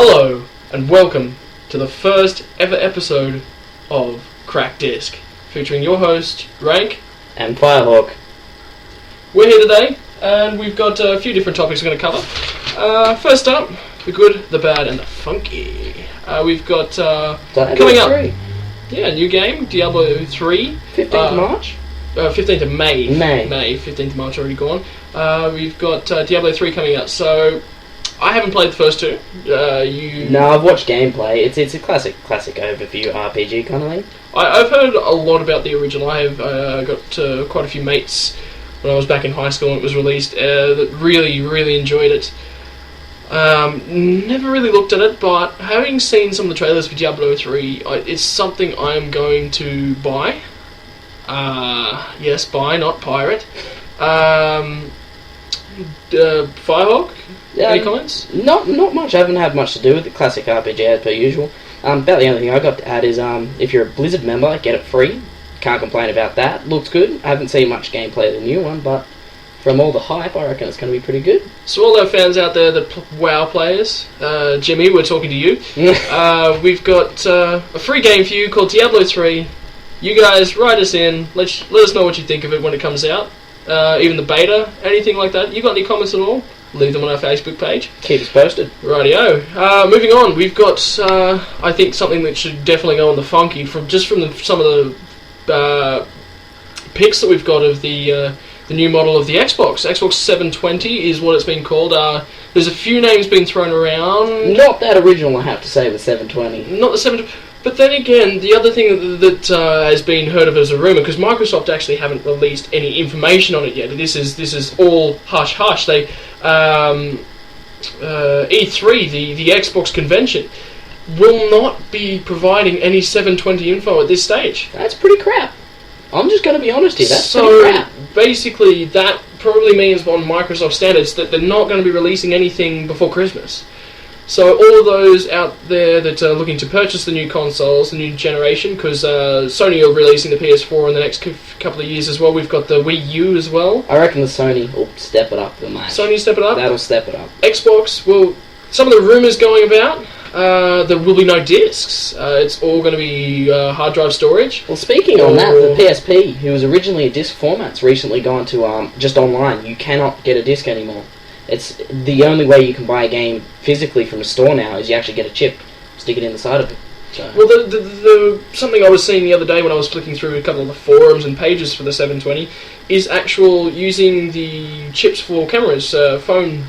Hello, and welcome to the first ever episode of Crack Disc, featuring your host, Rank and Firehawk. We're here today, and we've got a few different topics we're going to cover. First up, the good, the bad, and the funky. We've got coming up, a new game, Diablo 3. 15th of March? 15th of May. May. 15th of March already gone. We've got Diablo 3 coming out, so I haven't played the first two. No, I've watched gameplay. It's a classic overview RPG kind of thing. I've heard a lot about the original. I have got quite a few mates when I was back in high school and it was released that really enjoyed it. Never really looked at it, but having seen some of the trailers for Diablo 3, it's something I'm going to buy. Yes, buy, not pirate. Firehawk? Any comments? Not much. I haven't had much to do with the classic RPG as per usual. About the only thing I got to add is if you're a Blizzard member, get it free. Can't complain about that. Looks good. I haven't seen much gameplay of the new one, but from all the hype, I reckon it's going to be pretty good. So all our fans out there, the WoW players, Jimmy, we're talking to you. We've got a free game for you called Diablo 3. You guys, write us in. Let us know what you think of it when it comes out. Even the beta, anything like that. You got any comments at all? Leave them on our Facebook page. Keep us posted. Rightio. Moving on, we've got I think something that should definitely go on the funky some of the pics that we've got of the new model of the Xbox. Xbox 720 is what it's been called. There's a few names being thrown around. Not that original, I have to say, the 720. Not the 720. But then again, the other thing that has been heard of as a rumor, because Microsoft actually haven't released any information on it yet. This is all hush hush. They E3, the Xbox convention, will not be providing any 720 info at this stage. That's pretty crap. I'm just going to be honest here. That's pretty crap. Basically, that probably means on Microsoft standards that they're not going to be releasing anything before Christmas. So all of those out there that are looking to purchase the new consoles, the new generation, because Sony are releasing the PS4 in the next couple of years as well. We've got the Wii U as well. I reckon the Sony will step it up the most. Sony step it up? That'll step it up. Xbox, well, some of the rumours going about, there will be no discs. It's all going to be hard drive storage. Well, speaking on that, the PSP, who was originally a disc format's recently gone to just online. You cannot get a disc anymore. It's the only way you can buy a game physically from a store now is you actually get a chip, stick it in the side of it. So. Well, the something I was seeing the other day when I was flicking through a couple of the forums and pages for the 720 is using the chips for cameras, phone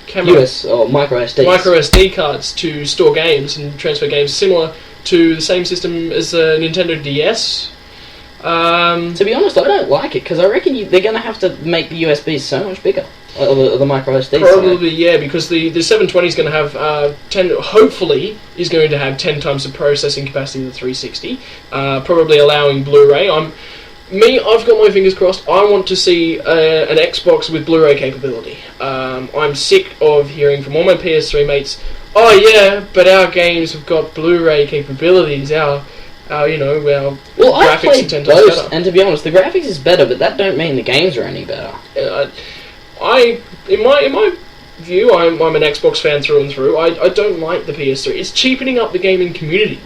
camera, US or micro SD cards to store games and transfer games, similar to the same system as a Nintendo DS. To be honest, I don't like it because I reckon they're going to have to make the USBs so much bigger. The micro SD. Probably, yeah, because the 720 is going to have 10. Hopefully, is going to have 10 times the processing capacity of the 360. Probably allowing Blu-ray. I've got my fingers crossed. I want to see an Xbox with Blu-ray capability. I'm sick of hearing from all my PS3 mates. Oh yeah, but our games have got Blu-ray capabilities. Our graphics I've played both, and to be honest, the graphics is better, but that don't mean the games are any better. In my view, I'm an Xbox fan through and through. I don't like the PS3. It's cheapening up the gaming community.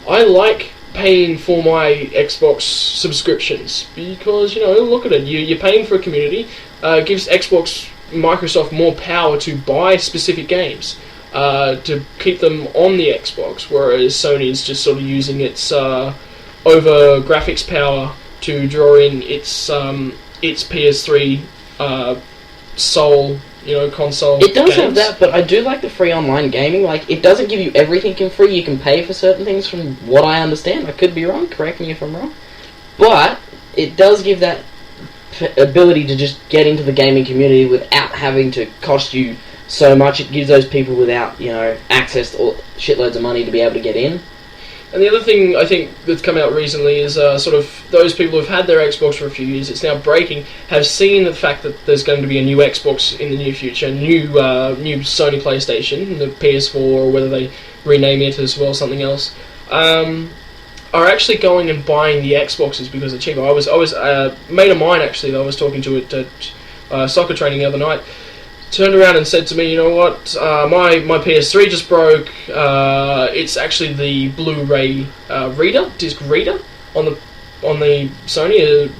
I like paying for my Xbox subscriptions because, look at it. You're paying for a community. Gives Microsoft more power to buy specific games, to keep them on the Xbox, whereas Sony's just sort of using its over graphics power to draw in its PS3 console. It does games. have that, but I do like the free online gaming. Like, it doesn't give you everything for free. You can pay for certain things from what I understand. I could be wrong. Correct me if I'm wrong. But it does give that ability to just get into the gaming community without having to cost you so much. It gives those people without, access to shitloads of money to be able to get in. And the other thing I think that's come out recently is sort of those people who've had their Xbox for a few years, it's now breaking, have seen the fact that there's going to be a new Xbox in the near future, new Sony PlayStation, the PS4, or whether they rename it as well, something else, are actually going and buying the Xboxes because they're cheaper. I was mate of mine actually that I was talking to at soccer training the other night turned around and said to me, you know what, my PS3 just broke. It's actually the Blu-ray disc reader on the Sony.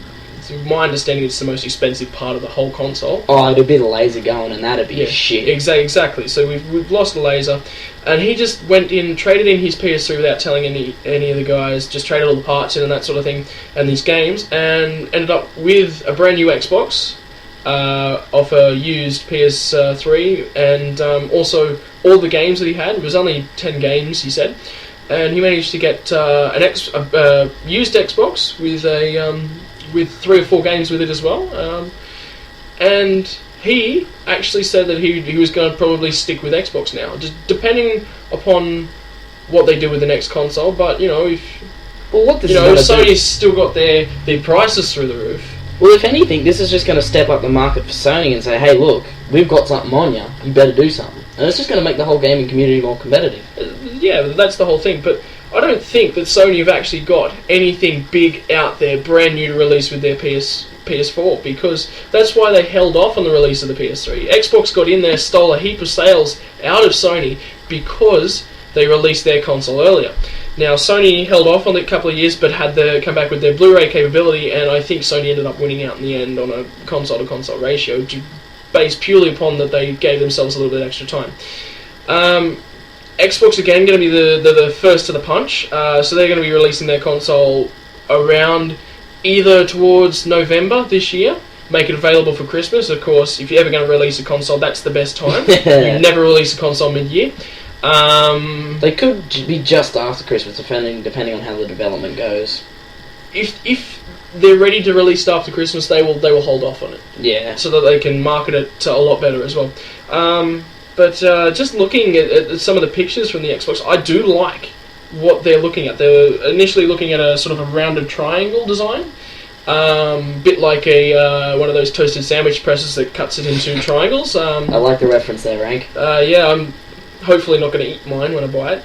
To my understanding, it's the most expensive part of the whole console. Oh, it'd be the laser going, and that'd be shit. Exactly. So we've lost the laser, and he just went in, traded in his PS3 without telling any of the guys. Just traded all the parts in and that sort of thing, and these games, and ended up with a brand new Xbox. Off a used PS3, and also all the games that he had. It was only 10 games, he said, and he managed to get a used Xbox with 3 or 4 games with it as well. And he actually said that he was going to probably stick with Xbox now, just depending upon what they do with the next console. But if Sony's still got their prices through the roof. Well, if anything, this is just going to step up the market for Sony and say, hey, look, we've got something on you. You better do something. And it's just going to make the whole gaming community more competitive. Yeah, that's the whole thing. But I don't think that Sony have actually got anything big out there, brand new to release with their PS4, because that's why they held off on the release of the PS3. Xbox got in there, stole a heap of sales out of Sony because they released their console earlier. Now, Sony held off on it a couple of years, but had come back with their Blu-ray capability, and I think Sony ended up winning out in the end on a console-to-console ratio, based purely upon that they gave themselves a little bit extra time. Xbox, again, going to be the first to the punch, so they're going to be releasing their console around either towards November this year, make it available for Christmas. Of course, if you're ever going to release a console, that's the best time. You never release a console mid-year. They could be just after Christmas, depending on how the development goes. If they're ready to release it after Christmas, they will hold off on it. Yeah. So that they can market it a lot better as well. But just looking at some of the pictures from the Xbox, I do like what they're looking at. They were initially looking at a sort of a rounded triangle design. Bit like one of those toasted sandwich presses that cuts it into triangles. I like the reference there, Rank. Yeah, I'm hopefully not going to eat mine when I buy it.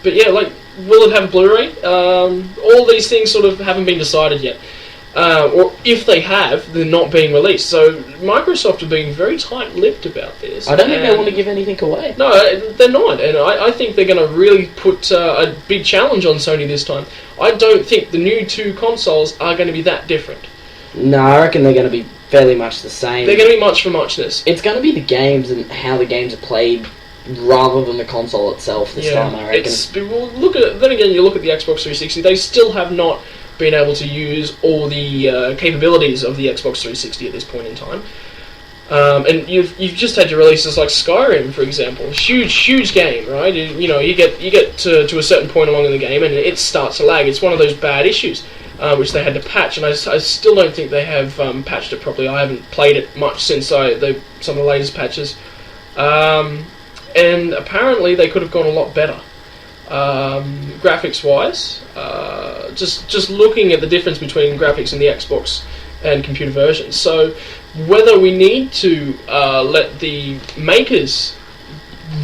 But yeah, will it have a Blu-ray? All these things sort of haven't been decided yet. Or if they have, they're not being released. So Microsoft are being very tight-lipped about this. I don't think they want to give anything away. No, they're not. And I think they're going to really put a big challenge on Sony this time. I don't think the new 2 consoles are going to be that different. No, I reckon they're going to be fairly much the same. They're going to be much for muchness. It's going to be the games and how the games are played rather than the console itself this time, I reckon. Then again, you look at the Xbox 360, they still have not been able to use all the capabilities of the Xbox 360 at this point in time. And you've just had your releases like Skyrim, for example. Huge game, right? You get to a certain point along in the game and it starts to lag. It's one of those bad issues which they had to patch, and I still don't think they have patched it properly. I haven't played it much since some of the latest patches. And apparently they could have gone a lot better. Graphics-wise, just looking at the difference between graphics in the Xbox and computer versions. So whether we need to let the makers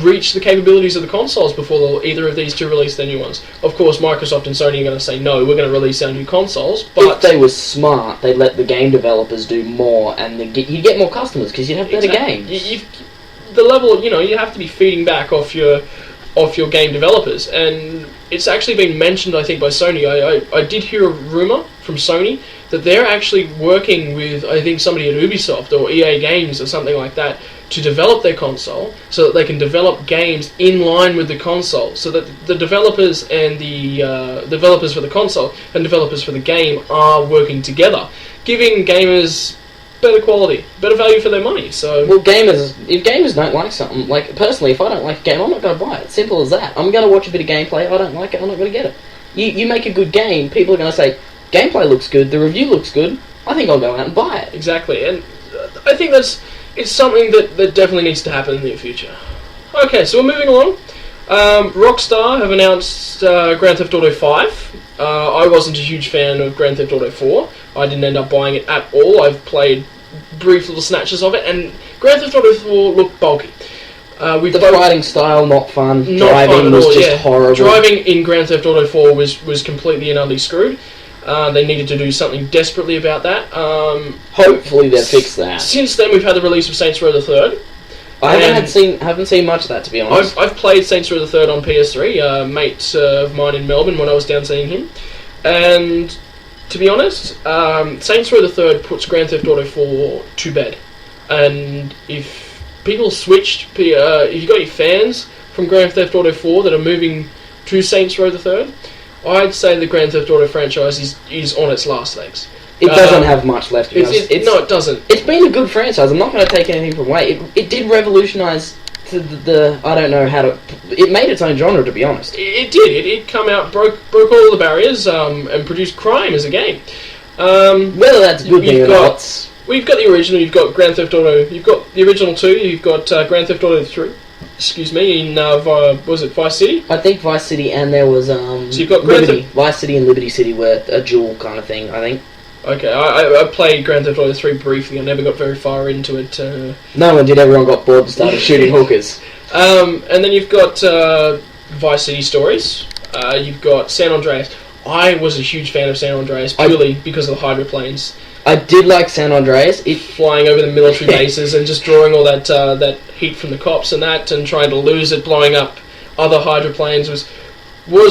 reach the capabilities of the consoles before either of these 2 release their new ones. Of course, Microsoft and Sony are going to say, no, we're going to release our new consoles. But if they were smart, they'd let the game developers do more, and you'd get more customers because you'd have better games. The level, you have to be feeding back off your game developers, and it's actually been mentioned, I think, by Sony. I did hear a rumour from Sony that they're actually working with, I think, somebody at Ubisoft or EA Games or something like that to develop their console so that they can develop games in line with the console, so that the developers and the developers for the console and developers for the game are working together, giving gamers better quality, better value for their money. So, well, if gamers don't like something, like personally, if I don't like a game, I'm not going to buy it. Simple as that. I'm going to watch a bit of gameplay. I don't like it, I'm not going to get it. You make a good game, people are going to say, gameplay looks good, the review looks good, I think I'll go out and buy it. Exactly, and I think it's something that definitely needs to happen in the future. Okay, so we're moving along. Rockstar have announced Grand Theft Auto 5. I wasn't a huge fan of Grand Theft Auto 4. I didn't end up buying it at all. I've played brief little snatches of it, and Grand Theft Auto 4 looked bulky. The riding style, not fun. Not Driving fun at was all, just horrible. Driving in Grand Theft Auto 4 was completely and utterly screwed. They needed to do something desperately about that. Hopefully they'll fix that. Since then, we've had the release of Saints Row the Third. I haven't seen much of that, to be honest. I've played Saints Row the Third on PS3. A mate of mine in Melbourne when I was down seeing him, and to be honest, Saints Row the Third puts Grand Theft Auto 4 to bed. And if people switched, if you got your fans from Grand Theft Auto 4 that are moving to Saints Row the Third, I'd say the Grand Theft Auto franchise is on its last legs. It doesn't have much left. No, it doesn't. It's been a good franchise. I'm not going to take anything from away. It did revolutionise the I don't know how to. It made its own genre, to be honest. It did. It come out, broke all the barriers, and produced crime as a game. Whether that's a good thing or not. We've got the original. You've got Grand Theft Auto. You've got the original 2. You've got Grand Theft Auto 3. Excuse me. In was it Vice City? I think Vice City, and there was So you've got Liberty. Vice City and Liberty City were a dual kind of thing, I think. Okay, I played Grand Theft Auto 3 briefly. I never got very far into it. No one did. Everyone got bored and started shooting hookers. And then you've got Vice City Stories. You've got San Andreas. I was a huge fan of San Andreas purely because of the hydroplanes. I did like San Andreas. Flying over the military bases and just drawing all that heat from the cops and that, and trying to lose it, blowing up other hydroplanes was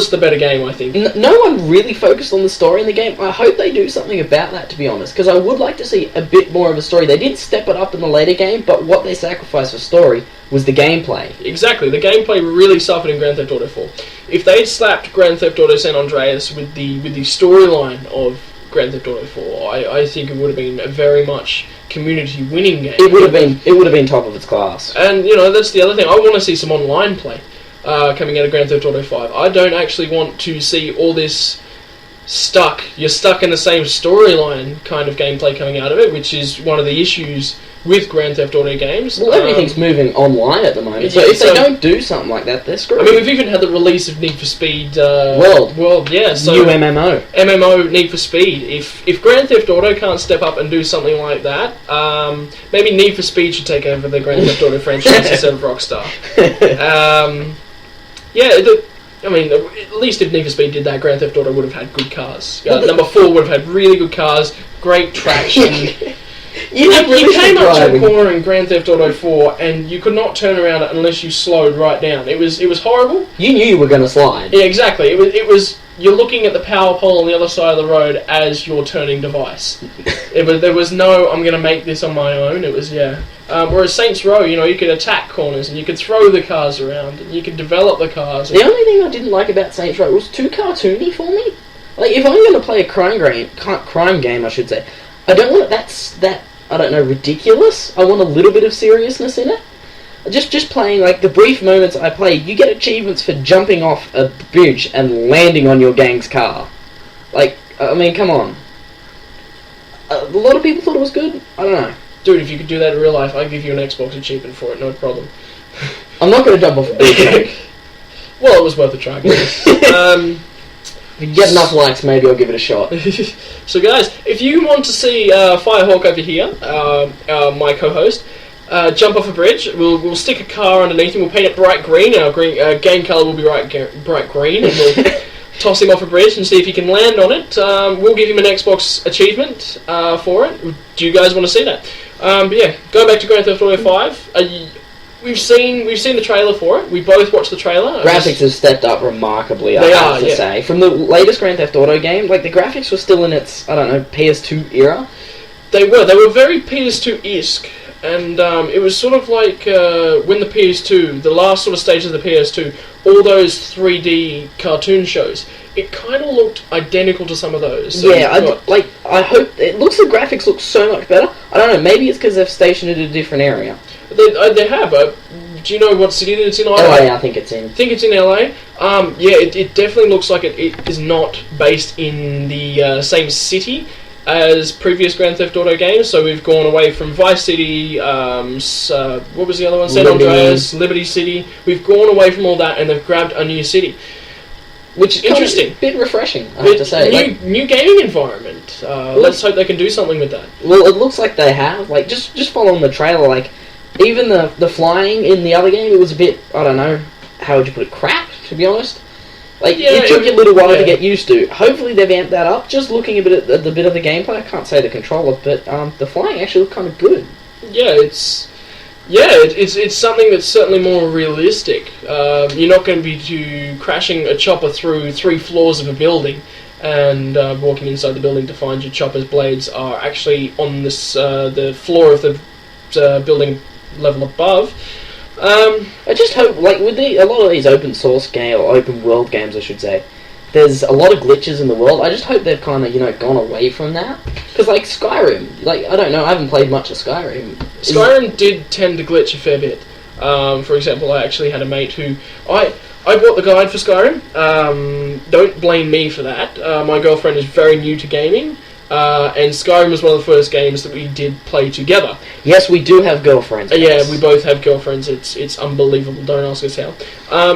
the better game, I think. No one really focused on the story in the game. I hope they do something about that, to be honest, because I would like to see a bit more of a story. They did step it up in the later game, but what they sacrificed for story was the gameplay. Exactly, the gameplay really suffered in Grand Theft Auto 4. If they'd slapped Grand Theft Auto San Andreas with the storyline of Grand Theft Auto 4, I think it would have been a very much community-winning game. It would have been top of its class. And that's the other thing. I want to see some online play. Coming out of Grand Theft Auto 5. I don't actually want to see all this you're stuck in the same storyline kind of gameplay coming out of it, which is one of the issues with Grand Theft Auto games. Well, everything's moving online at the moment, so if they don't do something like that, they're screwed. I mean, we've even had the release of Need for Speed World, yeah. So new MMO Need for Speed. If Grand Theft Auto can't step up and do something like that, maybe Need for Speed should take over the Grand Theft Auto franchise instead of Rockstar. I mean, at least if Need for Speed did that, Grand Theft Auto would have had good cars. Number 4 would have had really good cars, great traction. You came up to a corner in Grand Theft Auto 4 and you could not turn around unless you slowed right down. It was horrible. You knew you were going to slide. Yeah, exactly. It was you're looking at the power pole on the other side of the road as your turning device. There was no, I'm going to make this on my own. It was, whereas Saints Row, you could attack corners and you could throw the cars around and you could develop the cars. The only thing I didn't like about Saints Row was too cartoony for me. Like, if I'm going to play a crime game, I should say, I don't want that, I don't know, ridiculous. I want a little bit of seriousness in it. Just playing, like, the brief moments I played, you get achievements for jumping off a bridge and landing on your gang's car. Like, I mean, come on. A lot of people thought it was good. I don't know. Dude, if you could do that in real life, I'd give you an Xbox achievement for it, no problem. I'm not going to jump off a bridge. Well, it was worth a try, guys. If you get enough likes, maybe I'll give it a shot. So, guys, if you want to see Firehawk over here, my co-host, jump off a bridge, we'll stick a car underneath him, we'll paint it bright green, our game colour will be bright green, and we'll toss him off a bridge and see if he can land on it. We'll give him an Xbox achievement for it. Do you guys want to see that? But yeah, going back to Grand Theft Auto 5, we've seen the trailer for it. We both watched the trailer. Graphics have stepped up remarkably, I have to say. From the latest Grand Theft Auto game, like, the graphics were still in its, I don't know, PS2 era. They were very PS2-esque. And it was sort of like when the PS2, the last sort of stage of the PS2, all those 3D cartoon shows, it kind of looked identical to some of those. So yeah, I hope the graphics look so much better. I don't know, maybe it's because they've stationed it in a different area. They have. Do you know what city it's in? LA, I think it's in. I think it's in LA. It definitely looks like it is not based in the same city as previous Grand Theft Auto games, so we've gone away from Vice City, what was the other one? San Andreas, Liberty City. We've gone away from all that and they've grabbed a new city. Which is interesting. A bit refreshing, I have to say. New gaming environment. Let's hope they can do something with that. Well, it looks like they have. Like, just following the trailer, like, even the flying in the other game, it was a bit, I don't know, how would you put it, crap, to be honest. Like, Yeah, it took a little while yeah. to get used to. Hopefully they've amped that up. Just looking a bit at the bit of the gameplay, I can't say the controller, but the flying actually looked kind of good. It's something that's certainly more realistic. You're not going to be crashing a chopper through 3 floors of a building and walking inside the building to find your chopper's blades are actually on this the floor of the building level above. I just hope, like, with a lot of these open source game, or open world games, I should say, there's a lot of glitches in the world. I just hope they've kind of, gone away from that. Because, like, Skyrim, like, I don't know, I haven't played much of Skyrim. Skyrim did tend to glitch a fair bit. For example, I actually had a mate who... I bought the guide for Skyrim. Don't blame me for that. My girlfriend is very new to gaming. And Skyrim was one of the first games that we did play together. Yes, we do have girlfriends. Yeah, we both have girlfriends. It's unbelievable. Don't ask us how.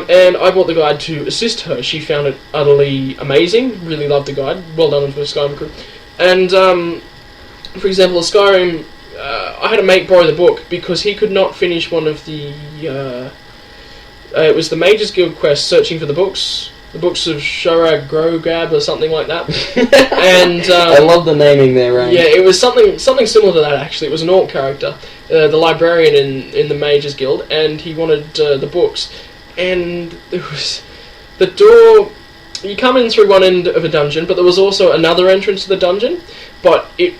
And I bought the guide to assist her. She found it utterly amazing. Really loved the guide. Well done for Skyrim crew. And for example, Skyrim, I had a mate borrow the book because he could not finish one of the. It was the Mages Guild quest, searching for the books of Shorag Grogab or something like that. And I love the naming there, right? yeah, it was something similar to that actually. It was an orc character, the librarian in the Mages Guild, and he wanted the books. And there was the door. You come in through one end of a dungeon, but there was also another entrance to the dungeon. But it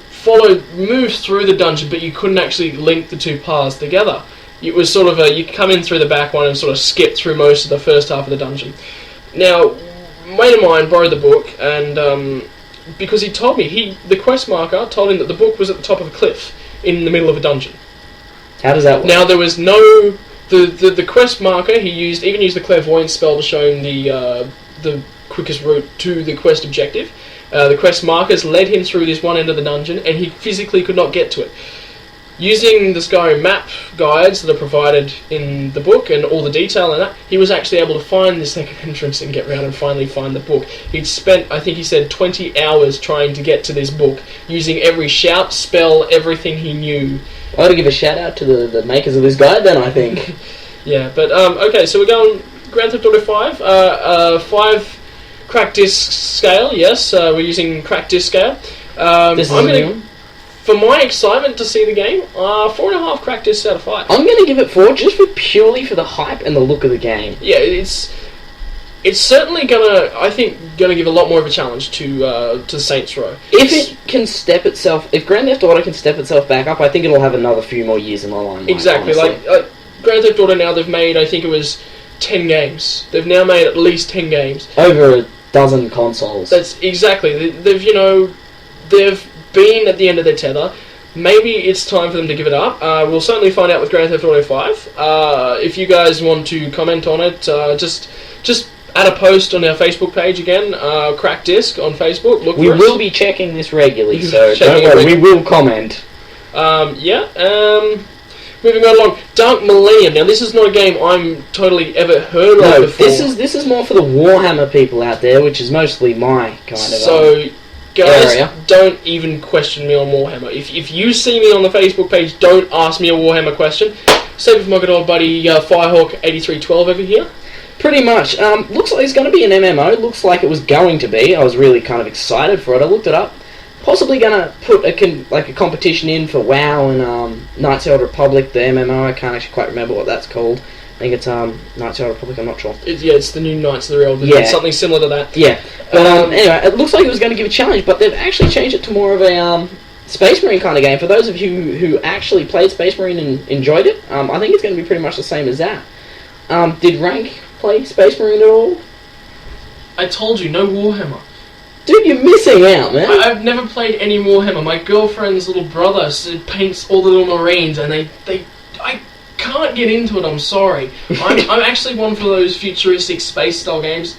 moved through the dungeon, but you couldn't actually link the 2 paths together. It was sort of you come in through the back one and sort of skip through most of the first half of the dungeon. Now, a mate of mine borrowed the book, and because he told me, the quest marker told him that the book was at the top of a cliff in the middle of a dungeon. How does that work? Now, there was no... The quest marker, he even used the clairvoyance spell to show him the quickest route to the quest objective. The quest markers led him through this one end of the dungeon, and he physically could not get to it. Using the Skyrim map guides that are provided in the book and all the detail in that, he was actually able to find the second entrance and get around and finally find the book. He'd spent, I think he said, 20 hours trying to get to this book, using every shout, spell, everything he knew. I ought to give a shout out to the makers of this guide then, I think. Yeah, but, okay, so we're going Grand Theft Auto 5, 5 cracked disc scale, yes, we're using cracked disc scale. This is a new one? For my excitement to see the game, 4.5 cracked discs out of 5. I'm going to give it 4 just purely for the hype and the look of the game. Yeah, it's certainly gonna give a lot more of a challenge to Saints Row. If Grand Theft Auto can step itself back up, I think it'll have another few more years in the line. Exactly, honestly. like Grand Theft Auto now, they've made, I think it was 10 games. They've now made at least 10 games. Over a dozen consoles. That's exactly. They've been at the end of their tether. Maybe it's time for them to give it up. We'll certainly find out with Grand Theft Auto 5. If you guys want to comment on it, just add a post on our Facebook page again, Crack Disc on Facebook. Look, we will be checking this regularly, so don't worry, we will comment. Moving right along, Dark Millennium. Now, this is not a game I'm totally ever heard of before. This is more for the Warhammer people out there, which is mostly my kind of So, guys, area. Don't even question me on Warhammer. If you see me on the Facebook page, don't ask me a Warhammer question. Save it for my good old buddy Firehawk8312 over here. Pretty much. Looks like it's going to be an MMO. Looks like it was going to be. I was really kind of excited for it. I looked it up. Possibly going to put a competition in for WoW and Knights of the Old Republic, the MMO. I can't actually quite remember what that's called. I think it's Knights of the Old Republic, I'm not sure. It's the new Knights of the Old Republic. Yeah. Something similar to that. Yeah. But anyway, it looks like it was going to give a challenge, but they've actually changed it to more of a Space Marine kind of game. For those of you who actually played Space Marine and enjoyed it, I think it's going to be pretty much the same as that. Did Rank play Space Marine at all? I told you, no Warhammer. Dude, you're missing out, man. I've never played any Warhammer. My girlfriend's little brother paints all the little Marines, and I can't get into it. I'm sorry. I'm actually one for those futuristic space style games.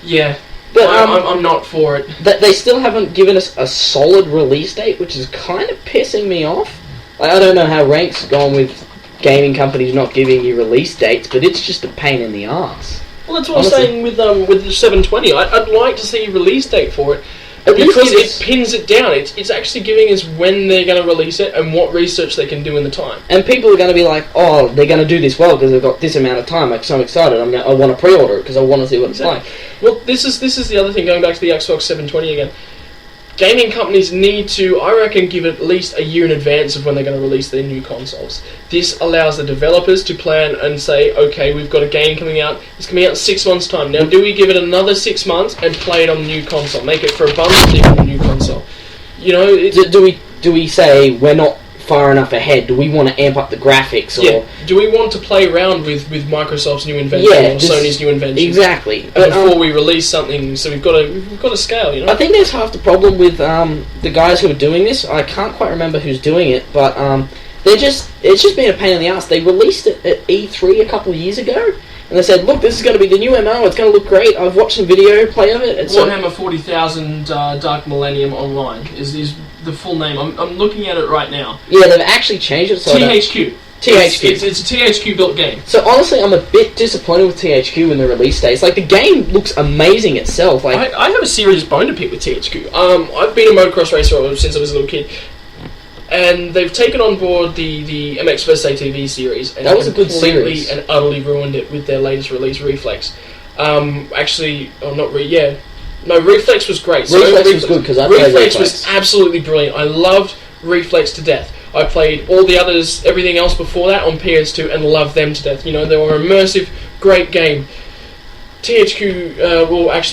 Yeah, but I'm not for it. They still haven't given us a solid release date, which is kind of pissing me off. I don't know how Rank's gone with gaming companies not giving you release dates, but it's just a pain in the arse. Well, that's what I'm saying with the 720. I'd like to see a release date for it. At least because give it us- pins it down. It's actually giving us when they're going to release it and what research they can do in the time. And people are going to be like, oh, they're going to do this well because they've got this amount of time. Like, so I'm excited. I want to pre-order it because I want to see what it's like. Well, this is the other thing. Going back to the Xbox 720 again. Gaming companies need to, I reckon, give it at least a year in advance of when they're going to release their new consoles. This allows the developers to plan and say, okay, we've got a game coming out. It's coming out in 6 months' time. Now, do we give it another 6 months and play it on the new console? Make it for a bundle deal on the new console. You know, Do we say we're not far enough ahead? Do we want to amp up the graphics? Or yeah. Do we want to play around with Microsoft's new invention or Sony's new invention? Exactly. Before we release something, so we've got to scale. You know. I think there's half the problem with the guys who are doing this. I can't quite remember who's doing it, but it's just been a pain in the ass. They released it at E3 a couple of years ago, and they said, look, this is going to be the new MMO. It's going to look great. I've watched some video play of it. It's Warhammer 40,000 Dark Millennium Online is the full name. I'm looking at it right now. Yeah, they've actually changed it. So THQ. THQ. It's a THQ built game. So honestly, I'm a bit disappointed with THQ in the release dates. Like, the game looks amazing itself. Like, I have a serious bone to pick with THQ. I've been a motocross racer since I was a little kid, and they've taken on board the MX vs ATV series, and that was a good completely series. and utterly ruined it with their latest release, Reflex. Reflex was great. Reflex was good because I played Reflex Reflex. was absolutely brilliant. I loved Reflex to death. I played all the others, everything else before that on PS2 and loved them to death. You know, they were an immersive, great game. THQ,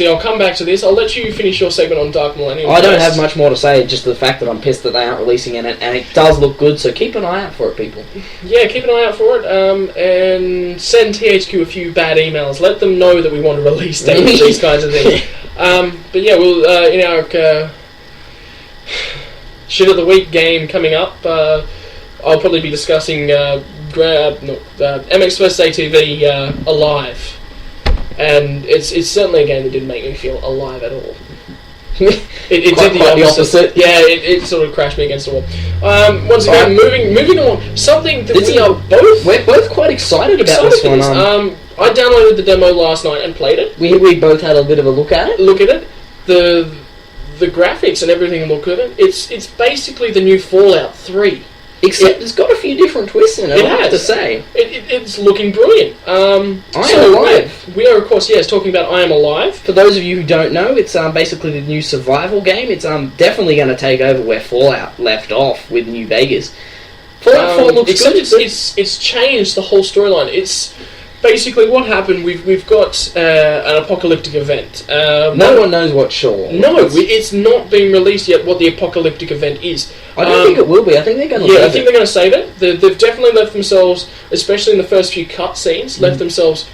I'll come back to this. I'll let you finish your segment on Dark Millennium. I don't have much more to say, just the fact that I'm pissed that they aren't releasing it, and it does look good, so keep an eye out for it, people. Yeah, keep an eye out for it, and send THQ a few bad emails. Let them know that we want to release dates, these kinds of things. But yeah, we'll in our shit of the week game coming up, I'll probably be discussing MX vs ATV Alive. And it's certainly a game that didn't make me feel alive at all. It did the opposite. Yeah, it sort of crashed me against the wall. Once again, moving on. Something that we're both quite excited about this one. I downloaded the demo last night and played it. We both had a bit of a look at it. The graphics and everything look at it. It's basically the new Fallout 3. Except it's got a few different twists in it, I have to say. It's looking brilliant. I Am Alive. We are, of course, talking about I Am Alive. For those of you who don't know, it's basically the new survival game. It's definitely going to take over where Fallout left off with New Vegas. Fallout 4 looks good. It's changed the whole storyline. It's basically what happened. We've got an apocalyptic event. No one knows what Shaw. No, it's not been released yet. What the apocalyptic event is. I don't think it will be. I think they're going to. Yeah, I think they're going to save it. They've definitely left themselves, especially in the first few cutscenes, left themselves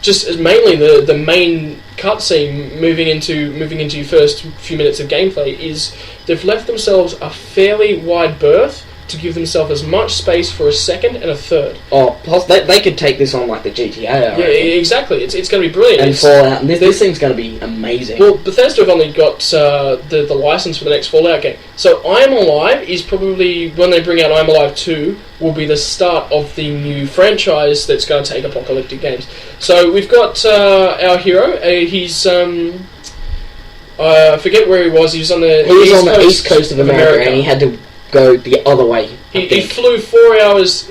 just as mainly the main cutscene moving into your first few minutes of gameplay is they've left themselves a fairly wide berth to give themselves as much space for a second and a third. Oh, plus they could take this on like the GTA. Yeah, exactly. It's going to be brilliant. And Fallout. And this thing's going to be amazing. Well, Bethesda have only got the license for the next Fallout game. So I Am Alive is probably, when they bring out I Am Alive 2, will be the start of the new franchise that's going to take apocalyptic games. So we've got our hero. He's I forget where he was. He was on the East Coast of America, and he had to go the other way. He flew 4 hours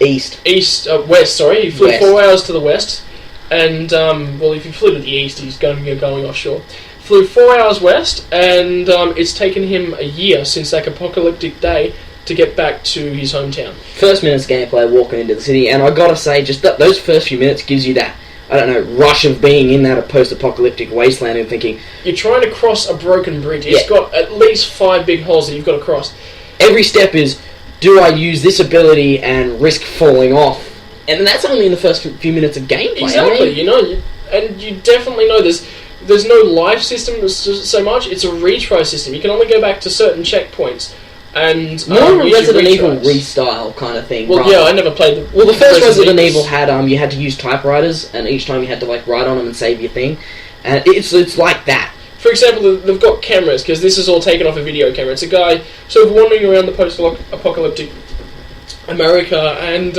west. Sorry, he flew west. 4 hours to the west, and if he flew to the east, he's going to be going offshore. Flew 4 hours west, and it's taken him a year since that apocalyptic day to get back to his hometown. First minutes gameplay walking into the city, and I gotta say, just those first few minutes gives you that, I don't know, rush of being in that post-apocalyptic wasteland and thinking... You're trying to cross a broken bridge. It's got at least 5 big holes that you've got to cross. Every step is, do I use this ability and risk falling off? And that's only in the first few minutes of gameplay. Exactly, and you definitely know there's no life system so much. It's a retry system. You can only go back to certain checkpoints. And more a Resident Evil restyle kind of thing. Well, yeah, I never played the... Well, the first Resident Evil had you had to use typewriters, and each time you had to write on them and save your thing. And it's like that. For example, they've got cameras, because this is all taken off a video camera. It's a guy sort of wandering around the post-apocalyptic America and...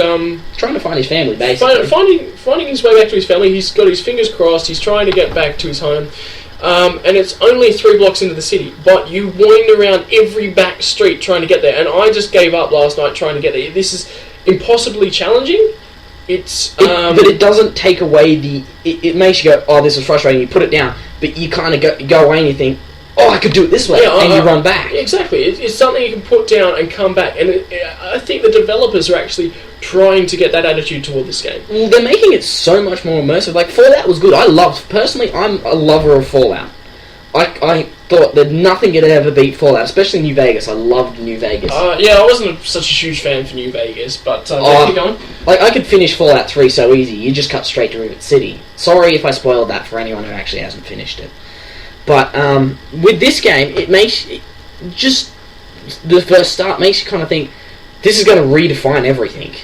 trying to find his family, basically. Finding his way back to his family. He's got his fingers crossed. He's trying to get back to his home. And it's only 3 blocks into the city, but you wind around every back street trying to get there. And I just gave up last night trying to get there. This is impossibly challenging. But it doesn't take away the. It makes you go, oh, this is frustrating. You put it down, but you kind of go away and you think, oh, I could do it this way, and you run back. Exactly. It's something you can put down and come back. And I think the developers are actually trying to get that attitude toward this game. Well, they're making it so much more immersive. Like, Fallout was good. Personally, I'm a lover of Fallout. I thought that nothing could ever beat Fallout, especially New Vegas. I loved New Vegas. I wasn't such a huge fan for New Vegas, but keep going. Like, I could finish Fallout 3 so easy. You just cut straight to Rivet City. Sorry if I spoiled that for anyone who actually hasn't finished it. But with this game, just the first start makes you kind of think, this is going to redefine everything.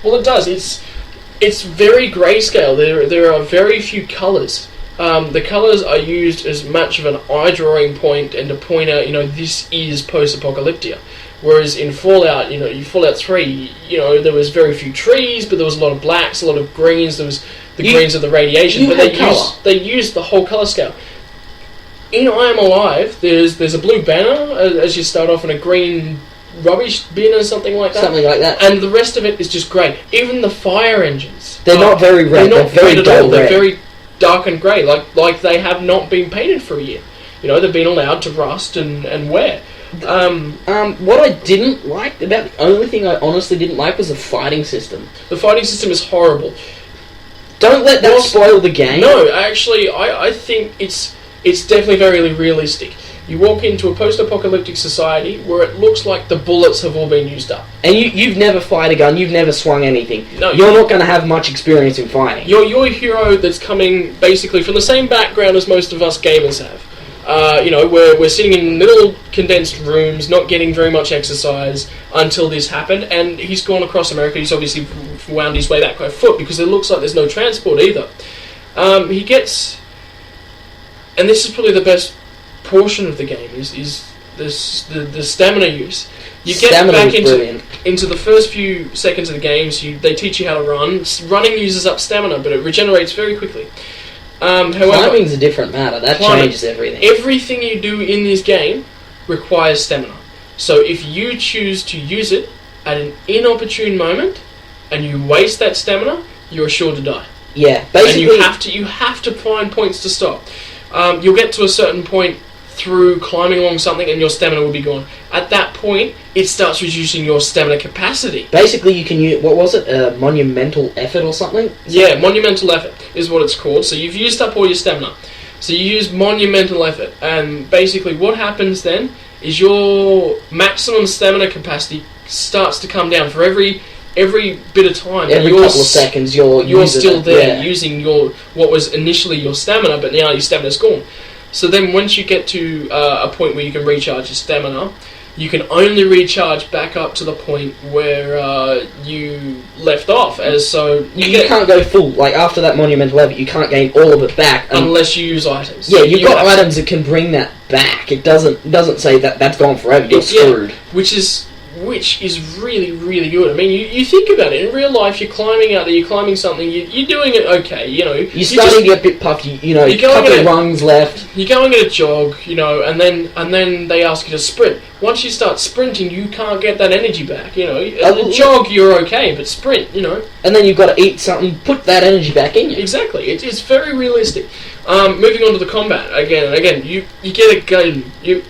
Well, it does. It's very grayscale. There are very few colours. The colours are used as much of an eye-drawing point and to point out, this is post-apocalyptia. Whereas in Fallout, Fallout 3, there was very few trees, but there was a lot of blacks, a lot of greens. There was the greens of the radiation, but they used the whole colour scale. In I Am Alive, there's a blue banner as you start off, and a green rubbish bin or something like that. Something like that. And the rest of it is just grey. Even the fire engines. They're not very red. They're very dull red. They're very dark and grey, like they have not been painted for a year. They've been allowed to rust and wear. What I didn't like about the only thing I honestly didn't like was the fighting system. The fighting system is horrible. Don't let that spoil the game. No, actually, I think it's definitely very realistic. You walk into a post-apocalyptic society where it looks like the bullets have all been used up. And you've never fired a gun, you've never swung anything. No, you're not going to have much experience in fighting. You're a hero that's coming basically from the same background as most of us gamers have. We're sitting in little condensed rooms, not getting very much exercise until this happened, and he's gone across America. He's obviously wound his way back by foot because it looks like there's no transport either. He gets... And this is probably the best portion of the game is the stamina use. You get back into the first few seconds of the game. They teach you how to run. Running uses up stamina, but it regenerates very quickly. However, climbing's a different matter. That changes everything. Everything you do in this game requires stamina. So if you choose to use it at an inopportune moment and you waste that stamina, you're sure to die. Yeah, basically, and you have to find points to stop. You'll get to a certain point through climbing along something and your stamina will be gone. At that point, it starts reducing your stamina capacity. Basically, you can use, what was it, monumental effort or something? Yeah, monumental effort is what it's called. So you've used up all your stamina. So you use monumental effort, and basically what happens then is your maximum stamina capacity starts to come down for every bit of time. Every couple of seconds you're still there using what was initially your stamina, but now your stamina's gone. So then once you get to a point where you can recharge your stamina, you can only recharge back up to the point where you left off. You can't go full. Like, after that monumental effort, you can't gain all of it back. Unless you use items. Yeah, you've got items that can bring that back. It doesn't say that's gone forever, you're screwed. Which is really, really good. I mean, you think about it. In real life, you're climbing out there, you're climbing something, you're doing it okay, You're starting to get a bit puffy, a couple of rungs left. You're going at a jog, and then they ask you to sprint. Once you start sprinting, you can't get that energy back, At a jog, you're okay, but sprint, And then you've got to eat something, put that energy back in you. Exactly. It's very realistic. Moving on to the combat, again, you get a gun. You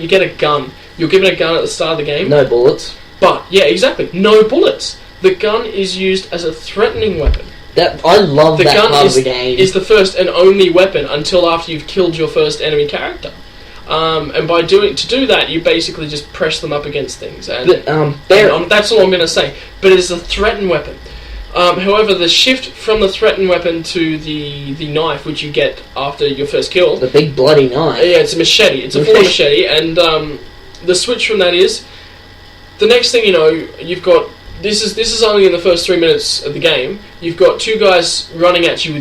get a gun. You're given a gun at the start of the game. No bullets. But, yeah, exactly. No bullets. The gun is used as a threatening weapon. I love that part of the game. Is the first and only weapon until after you've killed your first enemy character. And to do that, you basically just press them up against things. That's all I'm going to say. But it is a threatened weapon. However, the shift from the threatened weapon to the knife, which you get after your first kill... The big bloody knife. Yeah, it's a machete. It's a full machete, and the switch from that is... The next thing you know, you've got... This is only in the first 3 minutes of the game. You've got two guys running at you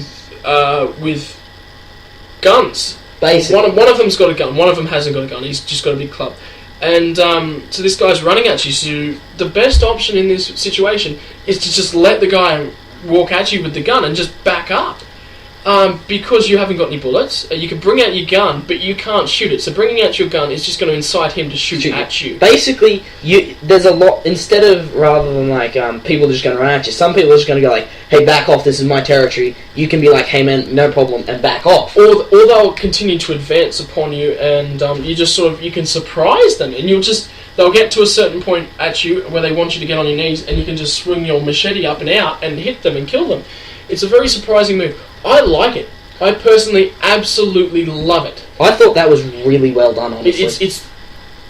with guns. Basically. One of them's got a gun, one of them hasn't got a gun, he's just got a big club. And so this guy's running at you, so the best option in this situation is to just let the guy walk at you with the gun and just back up. Because you haven't got any bullets, you can bring out your gun, but you can't shoot it. So bringing out your gun is just going to incite him to shoot at you. Basically, there's a lot, instead of, rather than like, people are just going to run at you, some people are just going to go like, hey, back off, this is my territory. You can be like, hey man, no problem, and back off. Or they'll continue to advance upon you, and you just sort of, you can surprise them, and they'll get to a certain point at you where they want you to get on your knees, and you can just swing your machete up and out and hit them and kill them. It's a very surprising move. I like it. I personally absolutely love it. I thought that was really well done, honestly.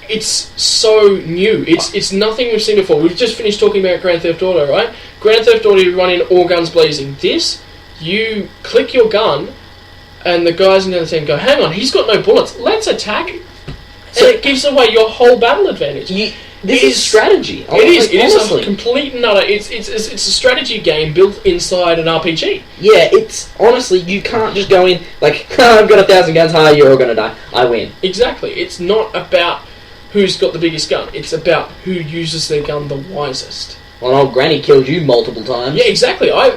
It's so new. It's nothing we've seen before. We've just finished talking about Grand Theft Auto, right? Grand Theft Auto, you run in all guns blazing. This, you click your gun, and the guys on the other team go, hang on, he's got no bullets. Let's attack. So and it gives away your whole battle advantage. This is strategy. It is a complete nutter. It's a strategy game built inside an RPG. Yeah, it's honestly, you can't just go in like, I've got 1,000 guns, you're all gonna die. I win. Exactly. It's not about who's got the biggest gun. It's about who uses their gun the wisest. Well, old Granny killed you multiple times. Yeah, exactly. I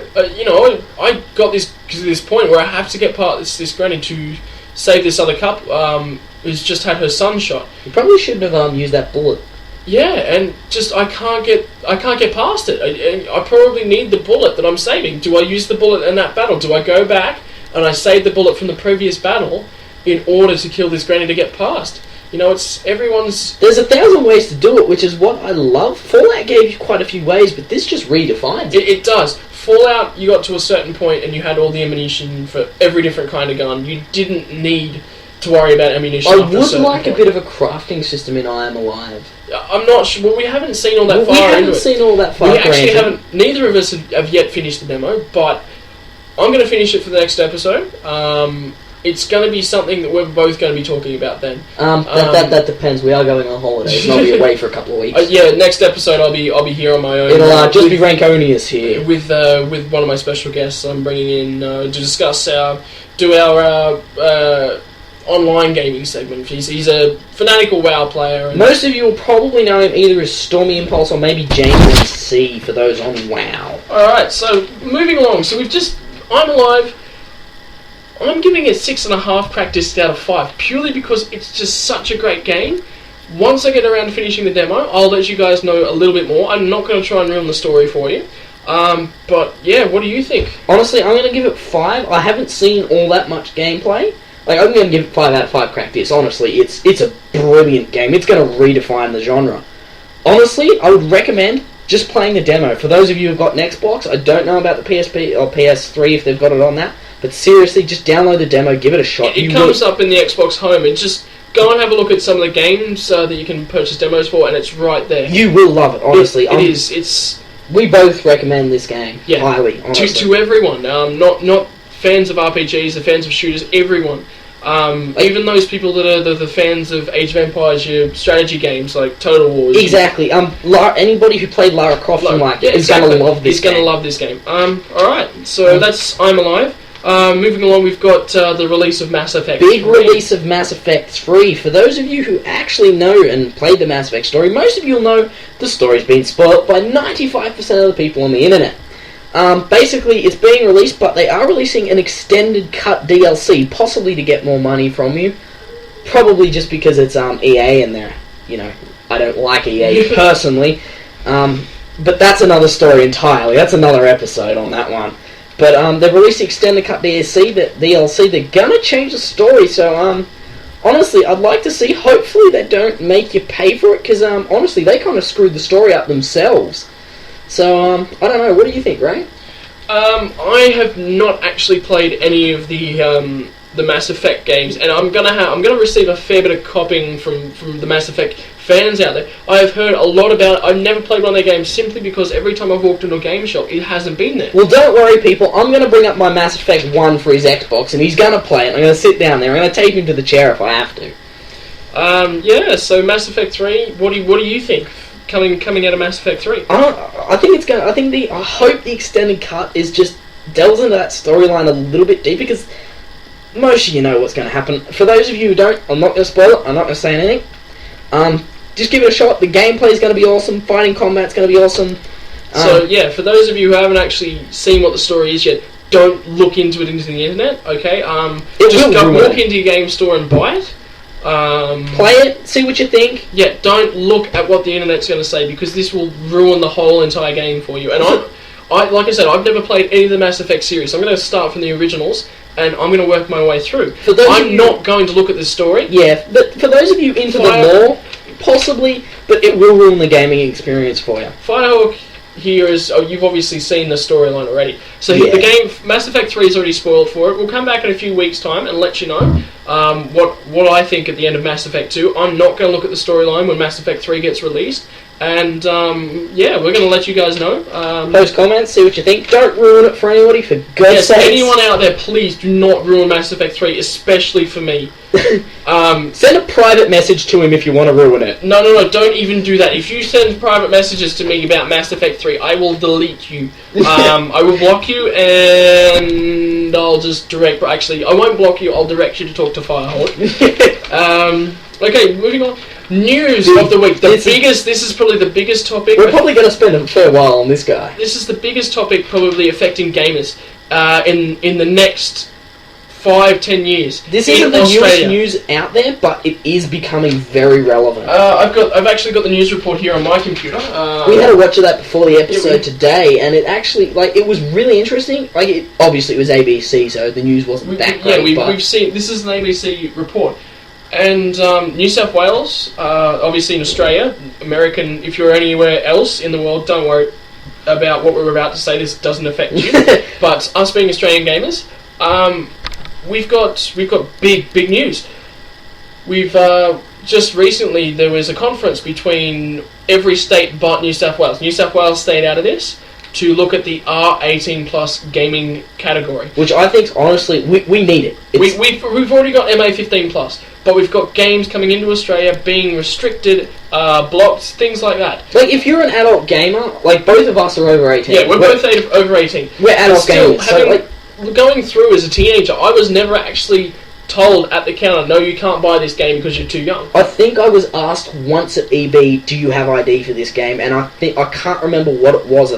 got to this point where I have to get past this Granny to save this other couple who's just had her son shot. You probably shouldn't have used that bullet. Yeah, and just I can't get past it. I probably need the bullet that I'm saving. Do I use the bullet in that battle? Do I go back and I save the bullet from the previous battle in order to kill this Granny to get past? You know, it's everyone's... There's 1,000 ways to do it, which is what I love. Fallout gave you quite a few ways, but this just redefines it. It does. Fallout, you got to a certain point and you had all the ammunition for every different kind of gun. You didn't need to worry about ammunition. I would like a bit of a crafting system in I Am Alive. I'm not sure. Well, we haven't seen all that far into it. We haven't seen all that far. We actually haven't. Neither of us have yet finished the demo, but I'm going to finish it for the next episode. It's going to be something that we're both going to be talking about then. That depends. We are going on holidays, and I'll be away for a couple of weeks. Yeah, next episode I'll be here on my own. It'll just be Ranconius here with one of my special guests. I'm bringing in to discuss our online gaming segment. He's a fanatical WoW player. And most of you will probably know him either as Stormy Impulse or maybe James C for those on WoW. Alright, so moving along. So I'm Alive. I'm giving it 6.5 practice out of 5 purely because it's just such a great game. Once I get around to finishing the demo, I'll let you guys know a little bit more. I'm not going to try and ruin the story for you. But yeah, what do you think? Honestly, I'm going to give it 5. I haven't seen all that much gameplay. Like, I'm going to give it 5 out of 5 practice. Honestly, it's a brilliant game. It's going to redefine the genre. Honestly, I would recommend just playing the demo. For those of you who've got an Xbox, I don't know about the PSP or PS3 if they've got it on that, but seriously, just download the demo, give it a shot. It comes up in the Xbox Home, and just go and have a look at some of the games that you can purchase demos for, and it's right there. You will love it, honestly. It is. It's... We both recommend this game, highly, honestly. To everyone, not fans of RPGs, the fans of shooters, everyone. Even those people that are the fans of Age of Empires, your strategy games like Total War. Exactly. Anybody who played Lara Croft is going to love this game. He's going to love this game. Alright, so that's I'm Alive. Moving along, we've got the release of Mass Effect 3. Big release of Mass Effect 3. For those of you who actually know and played the Mass Effect story, most of you will know the story's been spoiled by 95% of the people on the internet. Basically, it's being released, but they are releasing an extended cut DLC, possibly to get more money from you. Probably just because it's EA and they're, I don't like EA personally. But that's another story entirely. That's another episode on that one. But they've released the extended cut DLC. They're gonna change the story. So honestly, I'd like to see. Hopefully, they don't make you pay for it because honestly, they kind of screwed the story up themselves. So I don't know. What do you think, Ray? I have not actually played any of the Mass Effect games, and I'm gonna receive a fair bit of copying from the Mass Effect fans out there. I have heard a lot about it. I've never played one of their games simply because every time I've walked into a game shop, it hasn't been there. Well, don't worry, people. I'm going to bring up my Mass Effect 1 for his Xbox, and he's going to play it. I'm going to sit down there. I'm going to tape him to the chair if I have to. Yeah, so Mass Effect 3, what do you think coming out of Mass Effect 3? I hope the extended cut is just delves into that storyline a little bit deeper, because most of you know what's going to happen. For those of you who don't, I'm not going to spoil it. I'm not going to say anything. Just give it a shot. The gameplay is going to be awesome. Fighting combat's going to be awesome. So yeah, for those of you who haven't actually seen what the story is yet, don't look into it into the internet. Okay, It just will go ruin walk it. into your game store and buy it. Play it, see what you think. Yeah, don't look at what the internet's going to say, because this will ruin the whole entire game for you. And I like I said, I've never played any of the Mass Effect series. So I'm going to start from the originals, and I'm going to work my way through. For those of I'm you- not going to look at this story. Yeah, but for those of you into the lore, possibly, but it will ruin the gaming experience for you. Firehawk here is... Oh, you've obviously seen the storyline already. So Yeah. the game, Mass Effect 3 is already spoiled for it. We'll come back in a few weeks' time and let you know what I think at the end of Mass Effect 2. I'm not going to look at the storyline when Mass Effect 3 gets released. And, yeah, we're going to let you guys know. Post comments, see what you think. Don't ruin it for anybody, for God's Yes, sake. anyone out there, please do not ruin Mass Effect 3, especially for me. Send a private message to him if you want to ruin it. No, don't even do that. If you send private messages to me about Mass Effect 3, I will delete you. I will block you, and I'll just direct... Actually, I won't block you, I'll direct you to talk to Firehawk. Okay, moving on. News of the week. This is probably the biggest topic. We're probably going to spend a fair while on this guy. This is the biggest topic probably affecting gamers in the next 5-10 years. This in isn't the Australia. newest news out there, but it is becoming very relevant. I've actually got the news report here on my computer. We had a watch of that before the episode Yeah, today, and it actually, it was really interesting. Obviously it was ABC, so the news wasn't that great. we've seen. This is an ABC report, and New South Wales, obviously in Australia, American. If you're anywhere else in the world, don't worry about what we're about to say. This doesn't affect you. But us being Australian gamers, we've got big news. We've just recently there was a conference between every state but New South Wales. New South Wales stayed out of this to look at the R18 plus gaming category. Which I think, honestly, we need it. We've already got MA15 plus, but we've got games coming into Australia being restricted, blocked, things like that. If you're an adult gamer, both of us are over 18. Yeah, we're both over 18. We're adult Still, gamers, going through as a teenager, I was never actually told at the counter, no, you can't buy this game because you're too young. I think I was asked once at EB, do you have ID for this game? And I can't remember what it was.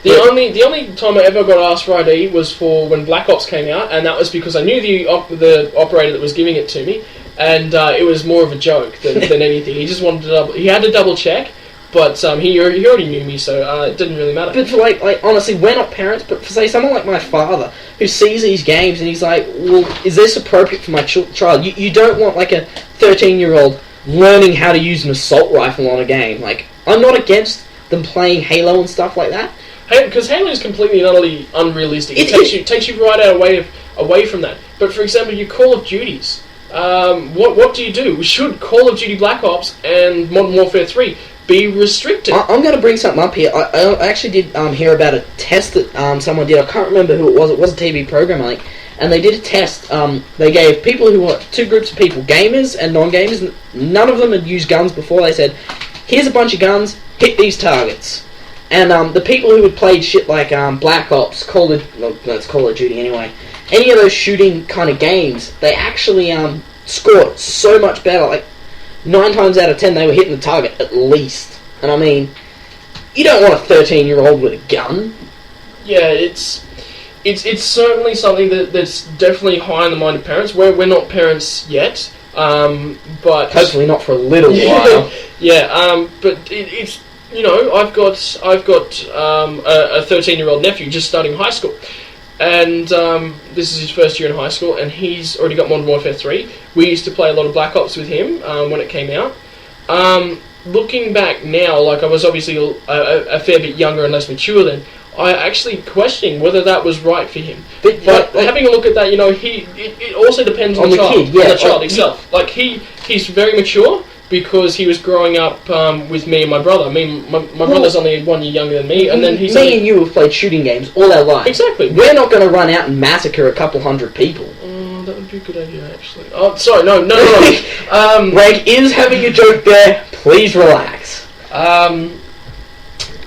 The only time I ever got asked for ID was for when Black Ops came out, and that was because I knew the operator that was giving it to me, and it was more of a joke than anything. He just wanted to he had to double check, but he already knew me, so it didn't really matter. But for honestly, we're not parents, but for say someone like my father who sees these games and he's like, well, is this appropriate for my child? You don't want a 13-year-old learning how to use an assault rifle on a game. I'm not against them playing Halo and stuff like that. Because Halo is completely and utterly unrealistic. It takes you right out away from that. But for example, your Call of Duties. What do you do? Should Call of Duty Black Ops and Modern Warfare 3 be restricted? I'm going to bring something up here. I actually did hear about a test that someone did. I can't remember who it was. It was a TV program, I think. And they did a test. They gave people who were two groups of people, gamers and non-gamers. None of them had used guns before. They said, here's a bunch of guns, hit these targets. And the people who had played shit like Black Ops, it's Call of Duty anyway, any of those shooting kind of games, they actually scored so much better. 9 times out of 10 they were hitting the target at least. And I mean, you don't want a 13-year-old with a gun. Yeah, it's certainly something that's definitely high in the mind of parents. We're not parents yet, but hopefully not for a little while. Yeah, but it's I've got a 13-year-old nephew just starting high school, and this is his first year in high school, and he's already got Modern Warfare 3. We used to play a lot of Black Ops with him when it came out. Looking back now, I was obviously a fair bit younger and less mature then, I actually questioning whether that was right for him. But having a look at that, it also depends on the child, kid, yeah, on the child himself. He's very mature, because he was growing up with me and my brother. My brother's only 1 year younger than me, and then he's and you have played shooting games all our lives. Exactly. We're not going to run out and massacre a couple hundred people. That would be a good idea, actually. Oh, sorry, no. Greg is having a joke there. Please relax.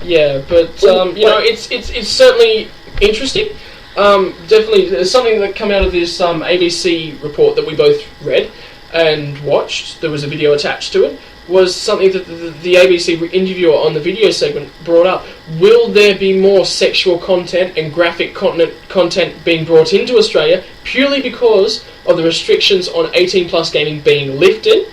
Yeah, but it's certainly interesting. Definitely, there's something that come out of this ABC report that we both read and watched. There was a video attached to it, was something that the ABC interviewer on the video segment brought up. Will there be more sexual content and graphic content being brought into Australia purely because of the restrictions on 18 plus gaming being lifted?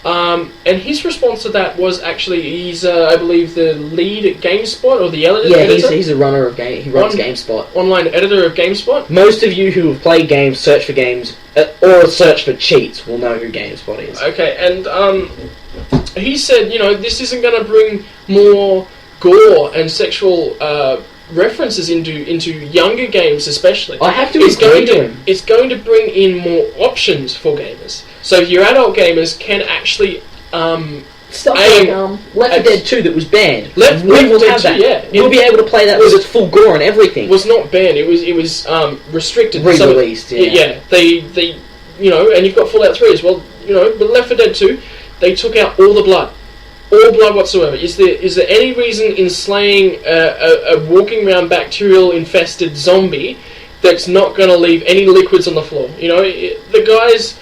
And his response to that was actually, he's, I believe, the lead at GameSpot, or the editor. Yeah, he's a runner of He runs GameSpot. Online editor of GameSpot. Most of you who have played games, search for games, or search for cheats will know who GameSpot is. Okay, and he said, this isn't going to bring more gore and sexual references into younger games, especially. I have to agree to him. It's going to bring in more options for gamers. So your adult gamers can actually stuff like Left 4 Dead 2 that was banned. Left will have Dead 2, that. yeah. We'll be able to play that with its full gore and everything. It was not banned. It was restricted. Re-released. So, yeah. They and you've got Fallout 3 as well. But Left 4 Dead 2, they took out all the blood. All blood whatsoever. Is there any reason in slaying a walking around bacterial infested zombie that's not going to leave any liquids on the floor? The guys.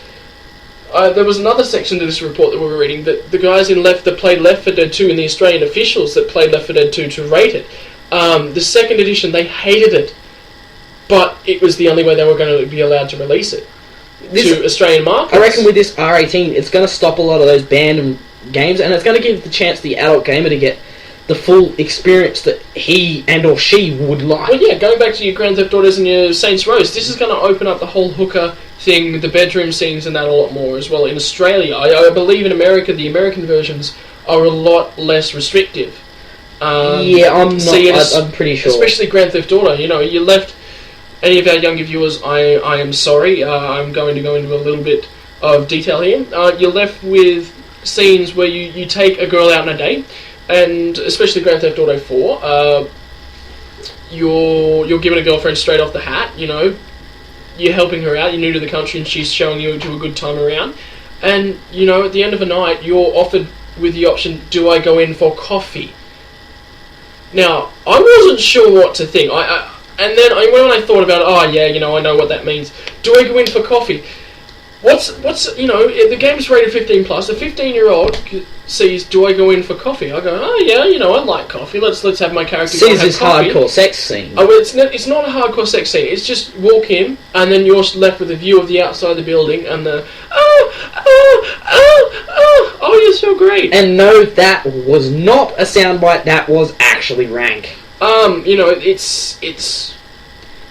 There was another section to this report that we were reading that the guys that played Left 4 Dead 2 and the Australian officials that played Left 4 Dead 2 to rate it. The second edition, they hated it, but it was the only way they were going to be allowed to release it to Australian markets. I reckon with this R18, it's going to stop a lot of those banned games, and it's going to give the chance the adult gamer to get the full experience that he and or she would like. Well, yeah, going back to your Grand Theft Autos and your Saints Row, this is going to open up the whole hooker thing, the bedroom scenes and that a lot more as well. In Australia, I believe in America, the American versions are a lot less restrictive. I'm pretty sure. Especially Grand Theft Auto, you left any of our younger viewers, I am sorry, I'm going to go into a little bit of detail here. You're left with scenes where you take a girl out on a date, and especially Grand Theft Auto 4, you're giving a girlfriend straight off the hat, you're helping her out, you're new to the country and she's showing you to a good time around, and at the end of the night you're offered with the option, do I go in for coffee? Now, I wasn't sure what to think, and then when I thought about it, I know what that means. Do I go in for coffee? What's the game's rated 15 plus. A 15-year-old sees, do I go in for coffee? I go, I like coffee. Let's have my character sees have this coffee. Hardcore sex scene. Oh, it's not a hardcore sex scene. It's just walk in, and then you're left with a view of the outside of the building, and the you're so great. And no, that was not a soundbite. That was actually rank.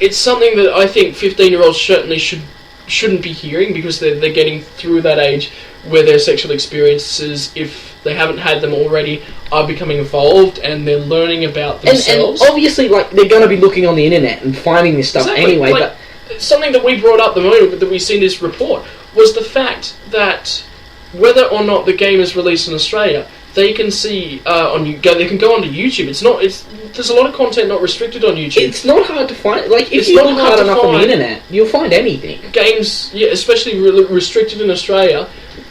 It's something that I think 15-year-olds certainly shouldn't be hearing, because they're getting through that age where their sexual experiences, if they haven't had them already, are becoming evolved and they're learning about themselves. And obviously, they're going to be looking on the internet and finding this stuff anyway. But something that we brought up the moment that we see in this report was the fact that whether or not the game is released in Australia, they can see they can go onto YouTube. There's a lot of content not restricted on YouTube. It's not hard to find. If you look hard enough on the internet, you'll find anything. Games, especially restricted in Australia,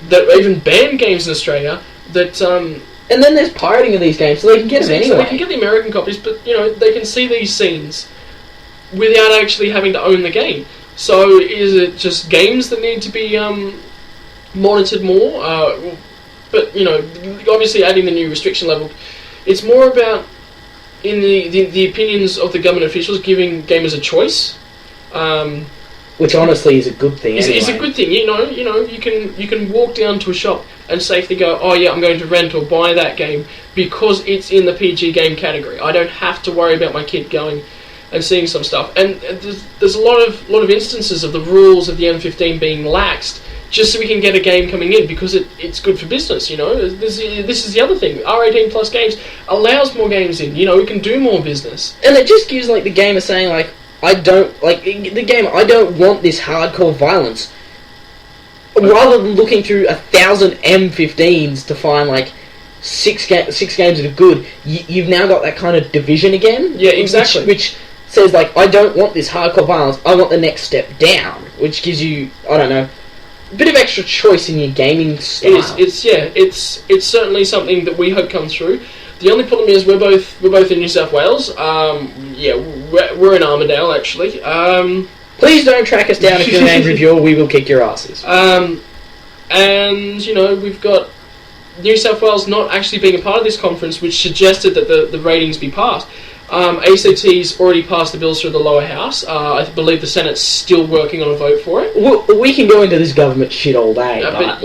that even banned games in Australia. That and then there's pirating of these games, so they can get them anyway. So they can get the American copies, but they can see these scenes without actually having to own the game. So is it just games that need to be monitored more? But obviously adding the new restriction level, it's more about, in the opinions of the government officials, giving gamers a choice, which honestly is a good thing. It's a good thing. You can walk down to a shop and safely go, I'm going to rent or buy that game because it's in the PG game category. I don't have to worry about my kid going and seeing some stuff. And there's a lot of instances of the rules of the M15 being laxed, just so we can get a game coming in, because it's good for business, This is the other thing. R18 plus games allows more games in, we can do more business. And it just gives, the gamer saying, I don't want this hardcore violence. Rather than looking through 1,000 M15s to find, six games that are good, you've now got that kind of division again. Yeah, exactly. Which says, I don't want this hardcore violence, I want the next step down, which gives you, a bit of extra choice in your gaming style. It's certainly something that we hope comes through. The only problem is we're both in New South Wales. We're in Armidale actually. Please don't track us down if you're an angry viewer. We will kick your asses. And we've got New South Wales not actually being a part of this conference, which suggested that the ratings be passed. ACT's already passed the bills through the lower house. I believe the Senate's still working on a vote for it. We can go into this government shit all day, but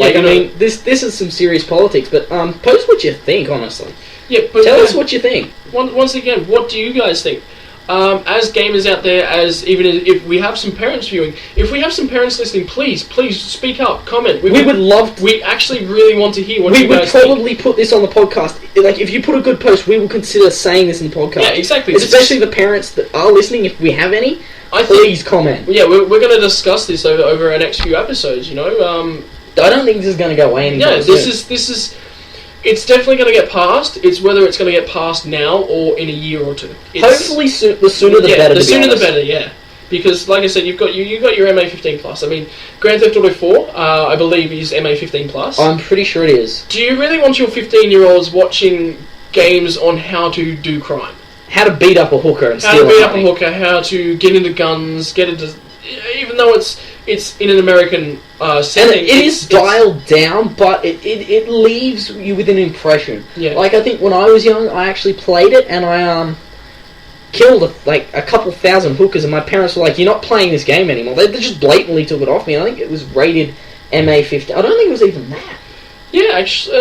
this is some serious politics. But post what you think, honestly. Yeah, but tell us what you think. Once again, what do you guys think? As gamers out there, if we have some parents viewing, if we have some parents listening, please speak up, comment. We would love to. We actually really want to hear what you guys think. We would probably put this on the podcast. Like, if you put a good post, we will consider saying this in the podcast. Yeah, exactly. Especially the parents that are listening, if we have any, please comment. Yeah, we're going to discuss this over our next few episodes, you know. I don't think this is going to go away anytime soon. This is... It's definitely going to get passed. It's whether it's going to get passed now or in a year or two. Hopefully, the sooner the better. The sooner the better. Yeah, because like I said, you've got your MA15 plus. I mean, Grand Theft Auto 4, I believe, is MA15 plus. I'm pretty sure it is. Do you really want your 15-year-olds watching games on how to do crime, how to beat up a hooker, and steal money? How to get into guns, even though it's in an American setting. And it is dialed down, but it leaves you with an impression. Yeah. Like, I think when I was young, I actually played it, and I killed a couple thousand hookers, and my parents were like, "You're not playing this game anymore." They just blatantly took it off me. I think it was rated MA15. I don't think it was even that. Yeah, actually,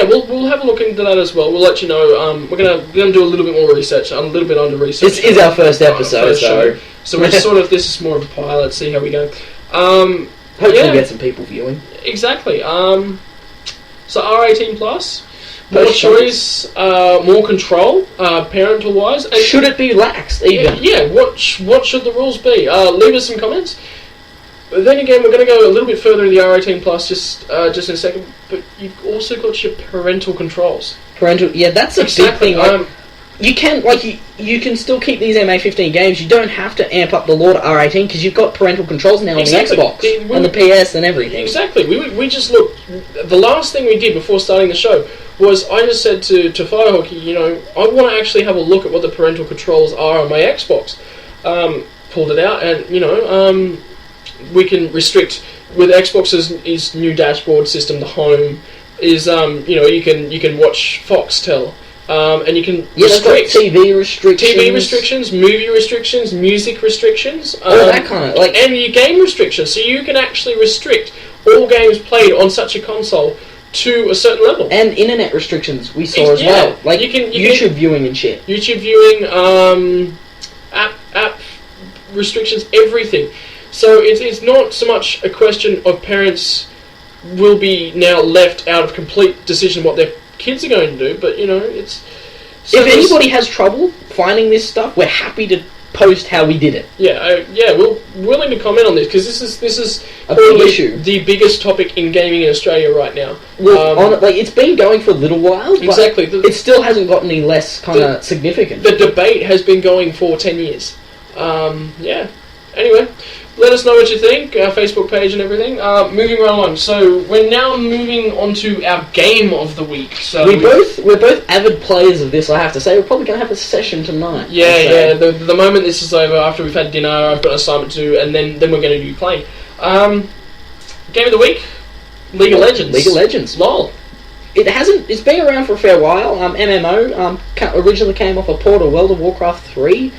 we'll have a look into that as well. We'll let you know. We're gonna do a little bit more research. I'm a little bit under research. This is our first episode, so we're sort of, this is more of a pilot. See how we go. Hopefully, get some people viewing. Exactly. So R18 plus, more choice, more control, parental wise. And should it be laxed even? Yeah. What should the rules be? Leave us some comments. But then again, we're going to go a little bit further in the R18 plus just in a second. But you've also got your parental controls. That's a big thing. You can still keep these MA15 games. You don't have to amp up the law to R18 because you've got parental controls now on the Xbox and the PS and everything. Exactly. We just looked. The last thing we did before starting the show was I just said to Firehawky, I want to actually have a look at what the parental controls are on my Xbox. Pulled it out, and we can restrict with Xbox's new dashboard system. The home is you can watch Foxtel. And you can restrict TV restrictions, movie restrictions, music restrictions, that kind of and your game restrictions. So you can actually restrict all games played on such a console to a certain level. And internet restrictions we saw as well, like you can YouTube viewing and shit. YouTube viewing, app restrictions, everything. So it's not so much a question of parents will be now left out of complete decision what their kids are going to do, but it's... So if anybody has trouble finding this stuff, we're happy to post how we did it. We're willing to comment on this, because this is a big issue, the biggest topic in gaming in Australia right now. Well, it's been going for a little while, but exactly. It still hasn't gotten any less kind of significant. The debate has been going for 10 years. Anyway, let us know what you think, our Facebook page and everything. Moving right along, so we're now moving on to our game of the week. So we're both avid players of this, I have to say. We're probably going to have a session tonight. Yeah. The moment this is over, after we've had dinner, I've got an assignment to do, and then we're going to do playing. Game of the week, League of Legends. League of Legends. LOL. It's been around for a fair while. MMO, originally came off a port of World of Warcraft 3.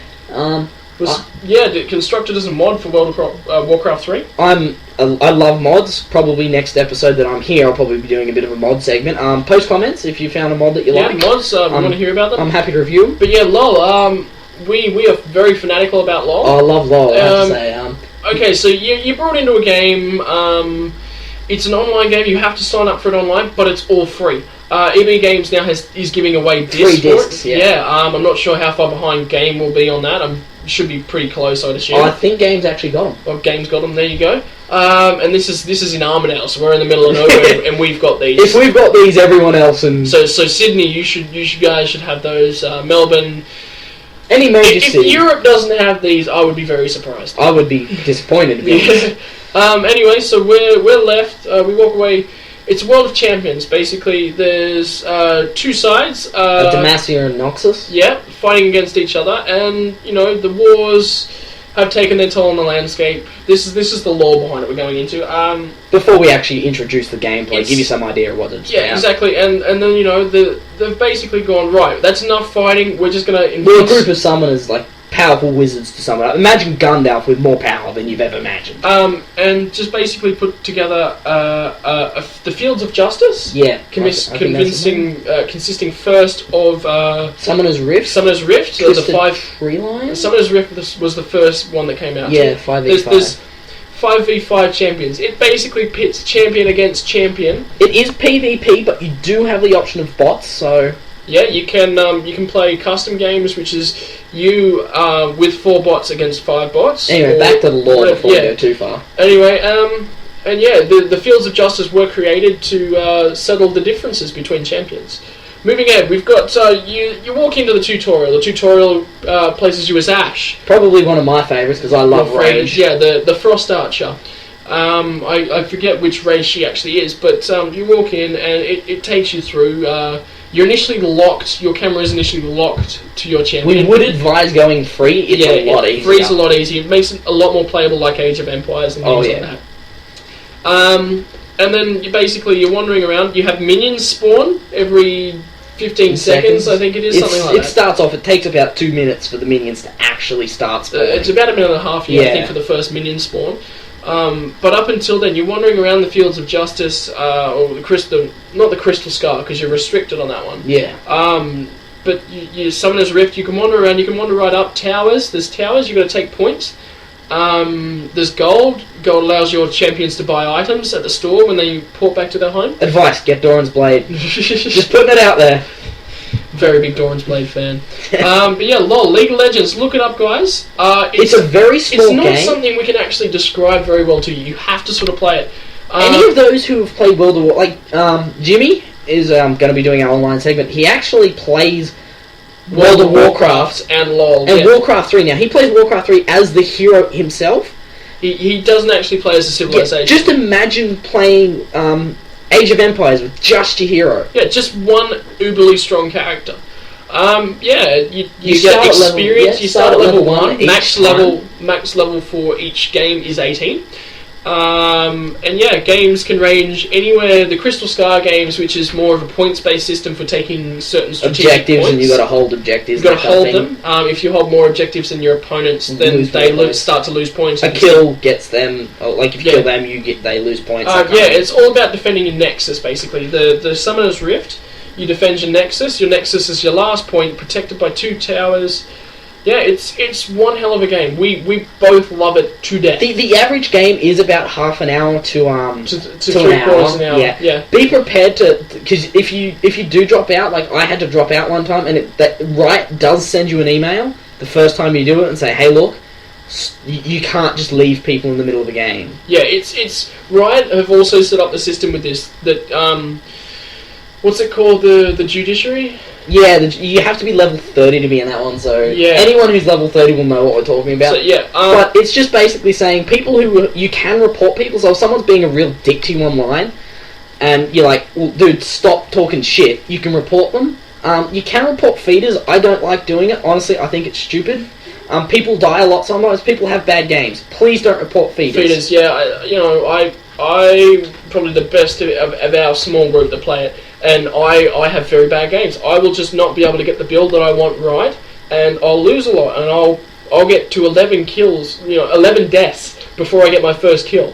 Constructed as a mod for World of Warcraft 3. I love mods. Probably next episode that I'm here, I'll probably be doing a bit of a mod segment. Post comments if you found a mod that you like. Yeah, mods. We want to hear about them. I'm happy to review them. But yeah, LOL. We are very fanatical about LOL. I love LOL. I have to say. Okay, so you brought into a game. It's an online game. You have to sign up for it online, but it's all free. EB Games now is giving away discs. Free discs, yeah. I'm not sure how far behind Game will be on that. Should be pretty close, I'd assume. I think Games actually got them. Well, Games got them. There you go. And this is in Armidale, so we're in the middle of nowhere, and we've got these. If we've got these, everyone else and so Sydney, you guys should have those. Melbourne, any major city. If Europe doesn't have these, I would be very surprised. I would be disappointed to be honest. Anyway, so we're left. We walk away. It's World of Champions, basically. There's two sides. Demacia and Noxus. Yeah, fighting against each other. And, the wars have taken their toll on the landscape. This is the lore behind it we're going into. Before we actually introduce the gameplay, give you some idea of what it's about. Exactly. And then, you know, they've basically gone, right, that's enough fighting, we're just going to... We're a group of summoners, like, powerful wizards to summon up. Imagine Gandalf with more power than you've ever imagined. And just basically put together the Fields of Justice. Yeah. Consisting first of... Summoner's Rift. Summoner's Rift. So the 5... Tree Line? Summoner's Rift was the first one that came out. Yeah, 5v5. There's 5v5 champions. It basically pits champion against champion. It is PvP, but you do have the option of bots, so... Yeah, you can play custom games, which is you with 4 bots against 5 bots. Anyway, back to the lore before we go too far. Anyway, and yeah, the Fields of Justice were created to settle the differences between champions. Moving ahead, we've got you walk into the tutorial. The tutorial places you as Ash. Probably one of my favourites because I love Rage. Yeah, the Frost Archer. I forget which race she actually is, but you walk in and it takes you through. You're initially locked. Your camera is initially locked to your champion. We would advise going free. It's a lot easier. Free's a lot easier. It makes it a lot more playable, like Age of Empires and things like that. And then you're wandering around. You have minions spawn every 15 seconds, I think it is, something like that. It starts off. It takes about 2 minutes for the minions to actually start spawning. It's about a minute and a half, I think, for the first minion spawn. But up until then, you're wandering around the Fields of Justice, or not the Crystal Scar, because you're restricted on that one. Yeah. But you Summoner's Rift, you can wander around, you can wander right up. Towers, there's towers, you've got to take points. There's gold. Gold allows your champions to buy items at the store when they port back to their home. Advice, get Doran's Blade. Just putting it out there. Very big Doran's Blade fan. But yeah, LOL, League of Legends, look it up, guys. It's a very small game. It's not something we can actually describe very well to you. You have to sort of play it. Any of those who have played World of War, like Jimmy is going to be doing our online segment. He actually plays World of Warcraft and LOL. And Warcraft 3 now. He plays Warcraft 3 as the hero himself. He doesn't actually play as a civilization. Just imagine playing Age of Empires with just your hero. Yeah, just one uberly strong character. You get experience. You start at level 1. Max level for each game is 18. And yeah, games can range anywhere. The Crystal Scar games, which is more of a points-based system for taking certain strategic objectives, points. And you've got to hold objectives. You've got to hold them. If you hold more objectives than your opponents, then they start to lose points. A kill gets them. Like if you kill them, they lose points. It's all about defending your Nexus. Basically, the Summoner's Rift. You defend your Nexus. Your Nexus is your last point, protected by 2 towers. Yeah, it's one hell of a game. We both love it to death. The average game is about half an hour to an 3/4 hour. Yeah. Be prepared because if you do drop out, like I had to drop out one time, and Riot does send you an email the first time you do it and say, hey, look, you can't just leave people in the middle of the game. Yeah, it's Riot have also set up the system with this that what's it called, the judiciary. Yeah, you have to be level 30 to be in that one, so anyone who's level 30 will know what we're talking about. So, but it's just basically saying people you can report people, so if someone's being a real dick to you online, and you're like, well, dude, stop talking shit, you can report them. You can report feeders. I don't like doing it, honestly, I think it's stupid. People die a lot sometimes, people have bad games. Please don't report feeders. Feeders, yeah, I probably the best of our small group that play it, and I have very bad games. I will just not be able to get the build that I want right, and I'll lose a lot, and I'll get to 11 kills, 11 deaths before I get my first kill,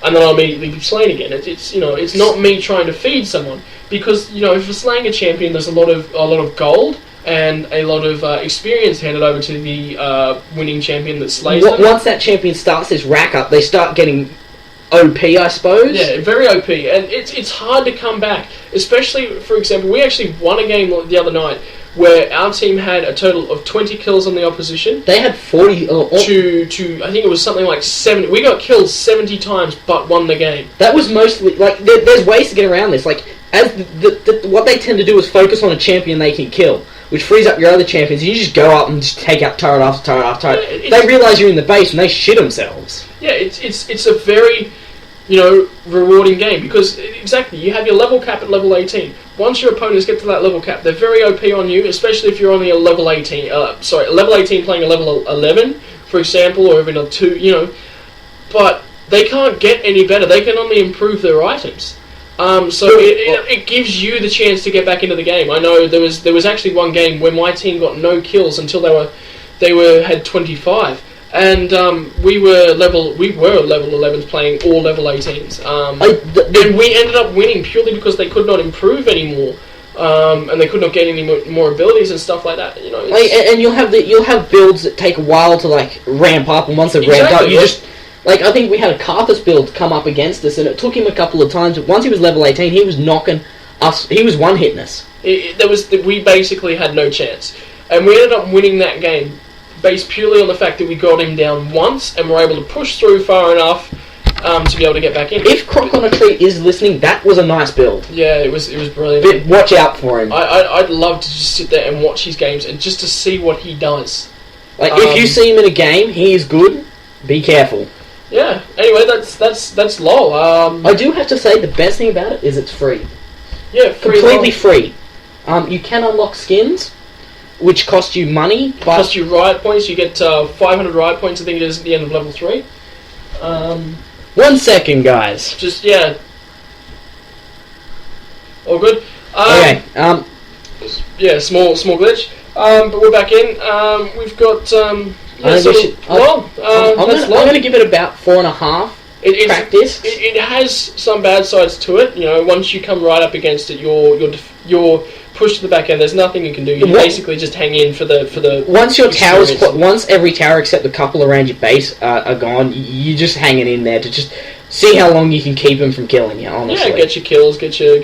and then I'll immediately be slain again. It's not me trying to feed someone, because if you're slaying a champion, there's a lot of gold and a lot of experience handed over to the winning champion that slays them. Once that champion starts this rack up, they start getting OP, I suppose. Yeah, very OP, and it's hard to come back. Especially, for example, we actually won a game the other night where our team had a total of 20 kills on the opposition. They had 40 to I think it was something like 70. We got killed 70 times, but won the game. That was mostly like there's ways to get around this. Like as what they tend to do is focus on a champion they can kill, which frees up your other champions. You just go up and just take out turret after turret after turret. They realise you're in the base and they shit themselves. Yeah, it's a very rewarding game, because exactly, you have your level cap at level 18. Once your opponents get to that level cap, they're very OP on you, especially if you're only a level 18. Level 18 playing a level 11, for example, or every another 2, but they can't get any better. They can only improve their items. So it gives you the chance to get back into the game. I know there was actually one game where my team got no kills until they had 25. And we were level 11s playing all level 18s. And we ended up winning purely because they could not improve anymore. And they could not get any more abilities and stuff like that. And you'll have builds that take a while to ramp up, and once they've ramped up, you just I think we had a Karthus build come up against us, and it took him a couple of times. But once he was level 18, he was knocking us. He was one-hitting us. We basically had no chance, and we ended up winning that game based purely on the fact that we got him down once and were able to push through far enough to be able to get back in. If Croc on a Tree is listening, that was a nice build. Yeah, it was brilliant. But watch out for him. I'd love to just sit there and watch his games and just to see what he does. If you see him in a game, he is good. Be careful. Yeah. Anyway, that's LOL. I do have to say the best thing about it is it's free. Yeah, completely free. You can unlock skins, which cost you money. But cost you riot points. You get 500 riot points. I think it is at the end of level 3. 1 second, guys. Just all good. Okay. Yeah, small glitch. But we're back in. We've got I'm going to give it about 4.5. Crack discs. It has some bad sides to it. Once you come right up against it, you're pushed to the back end. There's nothing you can do. You basically just hang in for the. Once every tower except a couple around your base are gone, you're just hanging in there to just see how long you can keep them from killing you. Honestly, yeah, get your kills, get your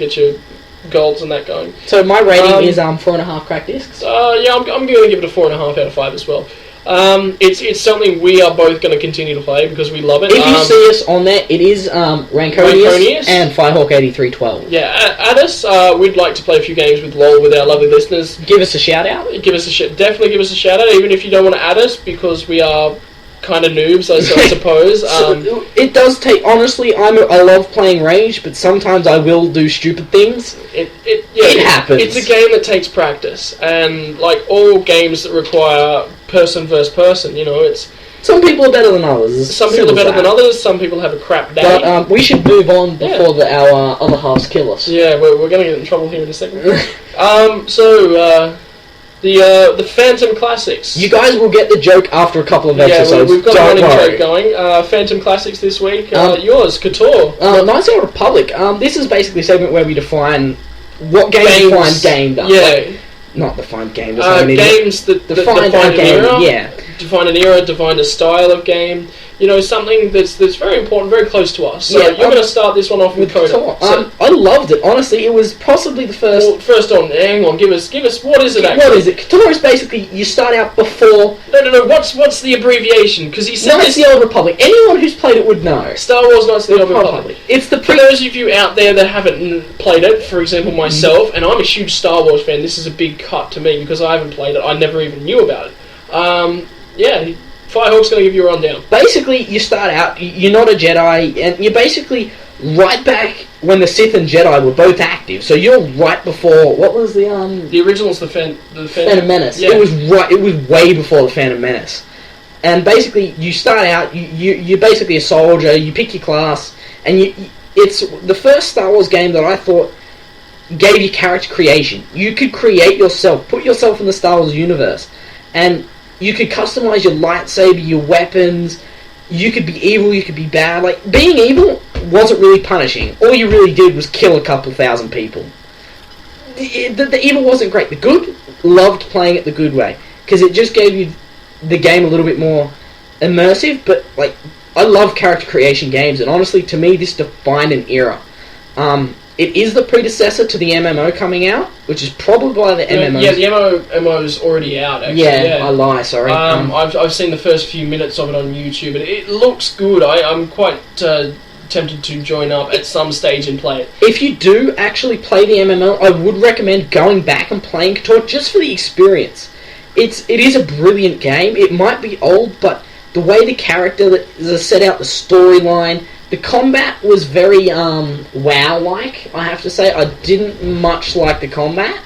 golds and that going. So my rating is 4.5 crack discs. Yeah, I'm going to give it a 4.5 out of 5 as well. It's something we are both going to continue to play because we love it. If you see us on there, it is Ranconius and Firehawk 8312. Yeah, add us. We'd like to play a few games with LOL with our lovely listeners. Give us a shout out. Definitely give us a shout out, even if you don't want to add us because we are kind of noobs, I suppose. It does take. Honestly, I love playing ranged, but sometimes I will do stupid things. It happens. It's a game that takes practice, and like all games that require person versus person, it's. Some people are better than others. Some people are better than others. Some people have a crap day. But we should move on before our other halves kill us. Yeah, we're going to get in trouble here in a second. The Phantom Classics. You guys will get the joke after a couple of episodes. Yeah, we've got a running joke going. Phantom Classics this week. Yours, Couture. Knights of the Republic. This is basically a segment where we define what games define game does. Yeah. Not define game. Games that define an era. Yeah. Define an era, define a style of game. Something that's very important, very close to us. So you're going to start this one off with Coda. I loved it. Honestly, it was possibly the first. Well, first on, hang on, give us. What is it actually? What is it? Couture is basically you start out before. No. What's the abbreviation? Because he said Knights of the Old Republic. Anyone who's played it would know. Star Wars Knights of the Old Republic. It's the for those of you out there that haven't played it, for example myself, and I'm a huge Star Wars fan. This is a big cut to me because I haven't played it. I never even knew about it. Yeah. Firehawk's going to give you a rundown. Basically, you start out, you're not a Jedi, and you're basically right back when the Sith and Jedi were both active. So you're right before, what was the original's the Phantom Menace. Yeah. It was way before the Phantom Menace. And basically, you start out, you're basically a soldier, you pick your class, and it's the first Star Wars game that I thought gave you character creation. You could create yourself, put yourself in the Star Wars universe, and you could customize your lightsaber, your weapons. You could be evil, you could be bad. Like, being evil wasn't really punishing. All you really did was kill a couple thousand people. The evil wasn't great. The good, loved playing it the good way. Because it just gave you the game a little bit more immersive. But, like, I love character creation games. And honestly, to me, this defined an era. It is the predecessor to the MMO coming out, which is probably by the MMO. Yeah, the MMO's already out, actually. Yeah, I lie, sorry. I've seen the first few minutes of it on YouTube, and it looks good. I'm quite tempted to join up at some stage and play it. If you do actually play the MMO, I would recommend going back and playing Couture just for the experience. It is a brilliant game. It might be old, but the way the character is set out, the storyline... The combat was very WoW-like, I have to say. I didn't much like the combat.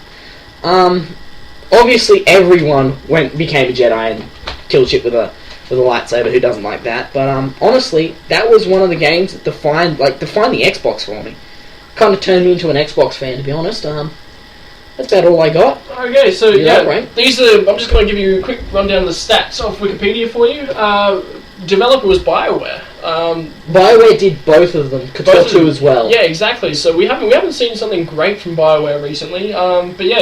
Obviously, everyone became a Jedi and killed shit with a with a lightsaber. Who doesn't like that? But honestly, that was one of the games that defined the Xbox for me. Kind of turned me into an Xbox fan, to be honest. That's about all I got. Okay, so Right? these are. I'm just going to give you a quick rundown of the stats off Wikipedia for you. Developer was BioWare. BioWare did both of them. Kotor 2 as well. Yeah, exactly. So we haven't seen something great from BioWare recently. But yeah,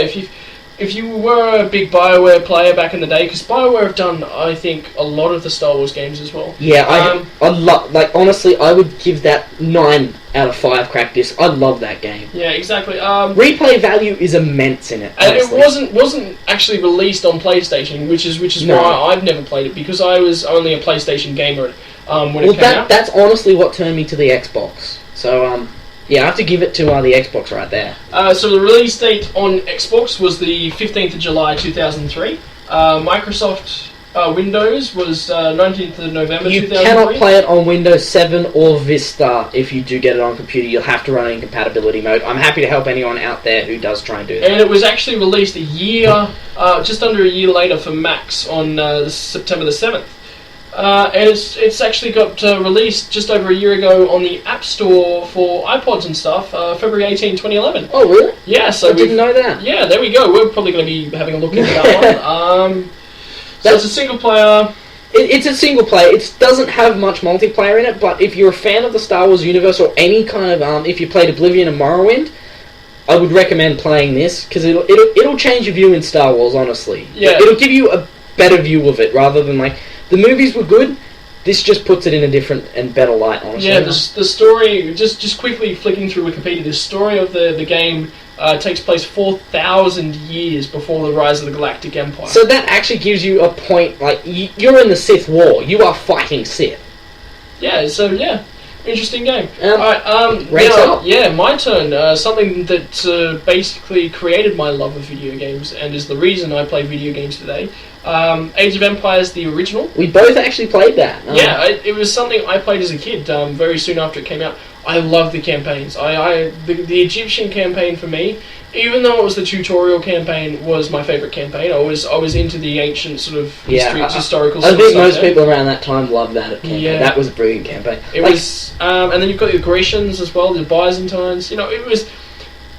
if you were a big BioWare player back in the day, because BioWare have done, I think, a lot of the Star Wars games as well. Yeah, honestly, I would give that 9 out of 5 crack disc. I love that game. Yeah, exactly. Replay value is immense in it. And honestly. it wasn't actually released on PlayStation, which is why I've never played it, because I was only a PlayStation gamer when it came out. That's honestly what turned me to the Xbox. So yeah, I have to give it to the Xbox right there. So the release date on Xbox was the 15th of July 2003. Microsoft Windows was 19th of November 2003. You cannot play it on Windows 7 or Vista if you do get it on computer. You'll have to run it in compatibility mode. I'm happy to help anyone out there who does try and do that. And it was actually released just under a year later for Macs on September the 7th. And it's actually got released just over a year ago on the App Store for iPods and stuff, February 18, 2011. Oh, really? Yeah, so I didn't know that. Yeah, there we go. We're probably going to be having a look into that one. So it's a single player. It's a single player. It doesn't have much multiplayer in it, but if you're a fan of the Star Wars universe or any kind of if you played Oblivion and Morrowind, I would recommend playing this because it'll change your view in Star Wars. Honestly, yeah, it'll give you a better view of it rather than the movies were good. This just puts it in a different and better light, honestly. Yeah, the story, just quickly flicking through Wikipedia, the story of the game takes place 4,000 years before the rise of the Galactic Empire. So that actually gives you a point, you're in the Sith War. You are fighting Sith. Yeah, so yeah. Interesting game. Alright, yeah, my turn. Something that basically created my love of video games and is the reason I play video games today. Age of Empires, the original. We both actually played that. Yeah, it was something I played as a kid, very soon after it came out. I loved the campaigns. The Egyptian campaign for me, even though it was the tutorial campaign, was my favourite campaign. I was into the ancient sort of historical stuff. I think most people around that time loved that campaign. Yeah. That was a brilliant campaign. It was, and then you've got the Grecians as well, the Byzantines. You know, it was,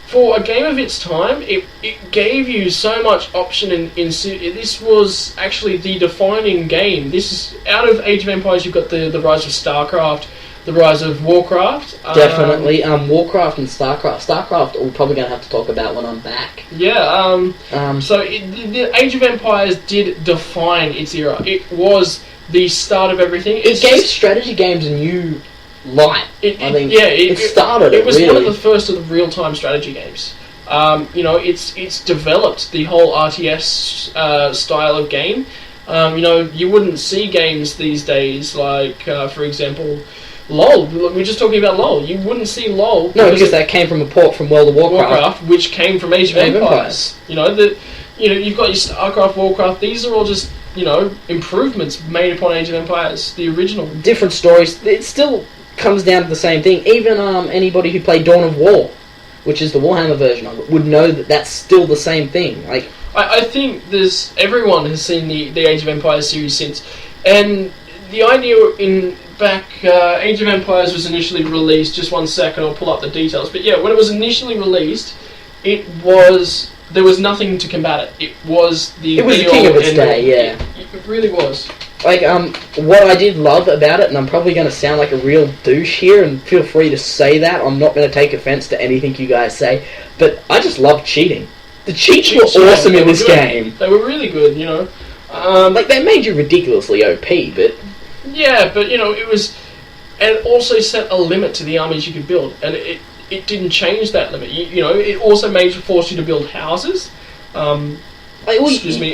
for a game of its time, it gave you so much option in this was actually the defining game. This is, out of Age of Empires, you've got the rise of StarCraft, the rise of Warcraft. Definitely. Warcraft and StarCraft. StarCraft we're probably going to have to talk about when I'm back. Yeah. So the Age of Empires did define its era. It was the start of everything. It gave strategy games a new light. It started. It was one of the first of the real-time strategy games. It's developed the whole RTS style of game. You wouldn't see games these days like, for example, LOL. We're just talking about LOL. You wouldn't see LOL. No, because that came from a port from World of Warcraft. Which came from Age of Empires. You've got your StarCraft, Warcraft. These are all just improvements made upon Age of Empires, the original. Different stories. It still comes down to the same thing. Even anybody who played Dawn of War, which is the Warhammer version of it, would know that that's still the same thing. I think everyone has seen the Age of Empires series since, and the idea Age of Empires was initially released. Just one second, I'll pull up the details. But yeah, when it was initially released, there was nothing to combat it. It was the king of its day. Yeah, it really was. What I did love about it, and I'm probably going to sound like a real douche here, and feel free to say that. I'm not going to take offense to anything you guys say, but I just love cheating. The cheats were awesome in this game. They were really good, they made you ridiculously OP, but... Yeah, but, it was... And it also set a limit to the armies you could build, and it didn't change that limit. It also forced you to build houses, in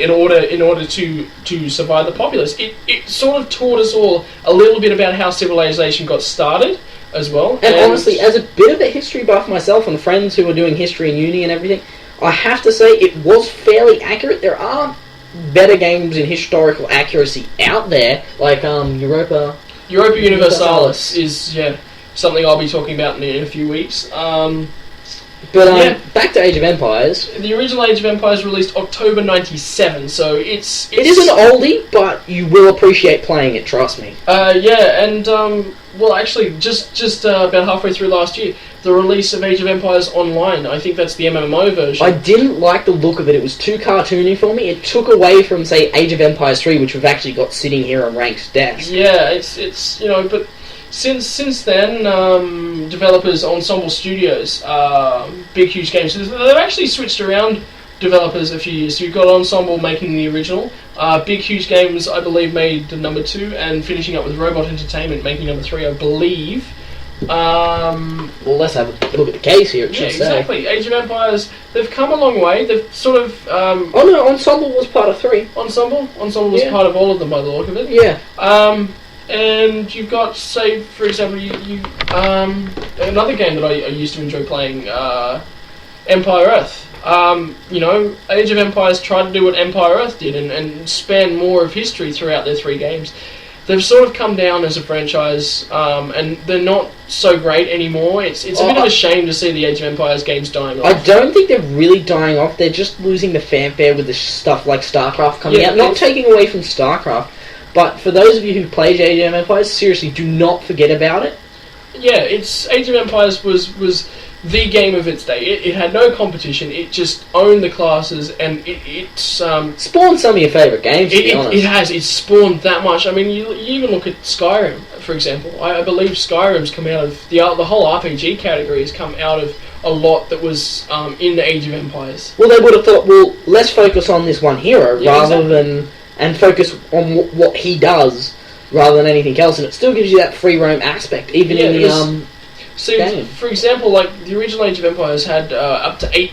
order to survive the populace. It sort of taught us all a little bit about how civilization got started as well. And honestly, as a bit of a history buff myself and friends who were doing history in uni and everything, I have to say it was fairly accurate. There are better games in historical accuracy out there, like Europa Universalis is something I'll be talking about in a few weeks. But Yeah. back to Age of Empires. The original Age of Empires released October '97, so it's It is an oldie, but you will appreciate playing it. Trust me. Yeah, and well, actually, just about halfway through last year, the release of Age of Empires Online. I think that's the MMO version. I didn't like the look of it. It was too cartoony for me. It took away from, say, Age of Empires 3, which we've actually got sitting here on Rank's desk. Yeah, it's but since then, developers Ensemble Studios, Big Huge Games, they've actually switched around developers a few years. So you've got Ensemble making the original, Big Huge Games, I believe, made the number 2, and finishing up with Robot Entertainment making number 3, I believe. Well, let's have a look at the case here. It Yeah, should say. exactly. Age of Empires, they've come a long way. They've sort of Oh no, Ensemble was part of 3. Ensemble was Yeah. part of all of them by the look of it. Yeah. And you've got, say, for example, you another game that I used to enjoy playing, Empire Earth. Age of Empires tried to do what Empire Earth did and span more of history throughout their 3 games. They've sort of come down as a franchise, and they're not so great anymore. It's a bit of a shame to see the Age of Empires games dying off. I don't think they're really dying off. They're just losing the fanfare with the stuff like StarCraft coming out. Not taking away from StarCraft, but for those of you who played Age of Empires, seriously, do not forget about it. Yeah, Age of Empires was the game of its day. It had no competition. It just owned the classes, and it's Spawned some of your favourite games, to be honest. It's spawned that much. I mean, you even look at Skyrim, for example. I believe Skyrim's come out of the whole RPG category has come out of a lot that was in the Age of Empires. Well, they would have thought, well, let's focus on this one hero rather than and focus on what he does rather than anything else, and it still gives you that free roam aspect, even in the So, game. for example, like the original Age of Empires had up to eight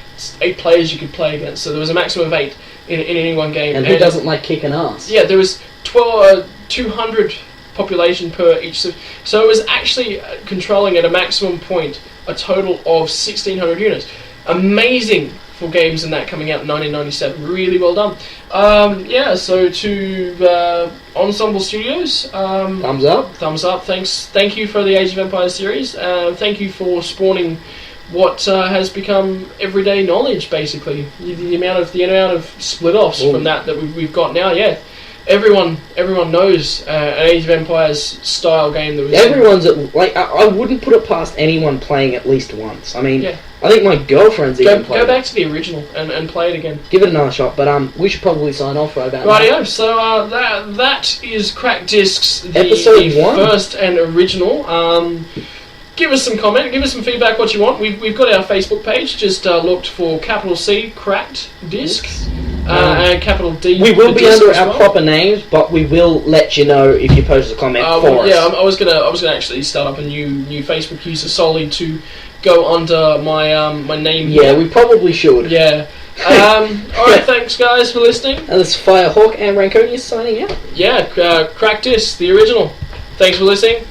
players you could play against, so there was a maximum of 8 in any one game. And who doesn't like kicking ass? Yeah, there was 200 population per each, so it was actually controlling at a maximum point a total of 1,600 units. Amazing for games in that coming out in 1997. Really well done. So to Ensemble Studios, Thumbs up. thumbs up. Thank you for the Age of Empires series. Thank you for spawning what has become everyday knowledge. Basically, the amount of split offs from that we've got now. Yeah, everyone knows an Age of Empires style game that was. Everyone's I wouldn't put it past anyone playing at least once. I mean, Yeah. I think my girlfriend's even played Go back to the original and play it again. Give it another shot, but we should probably sign off right about now. Rightio, so that is Crack Discs, Episode the 1. first and original. Give us some comment, give us some feedback what you want. We've got our Facebook page, just looked for capital C, Cracked Discs, and capital D. We will the be disc under as our well. proper names, but we will let you know if you post a comment for us. Yeah, I was gonna actually start up a new Facebook user solely to go under my name. Yeah, we probably should. Yeah. Alright, thanks guys for listening. And this is Firehawk and Ranconius signing out. Yeah, Crack Discs, the original. Thanks for listening.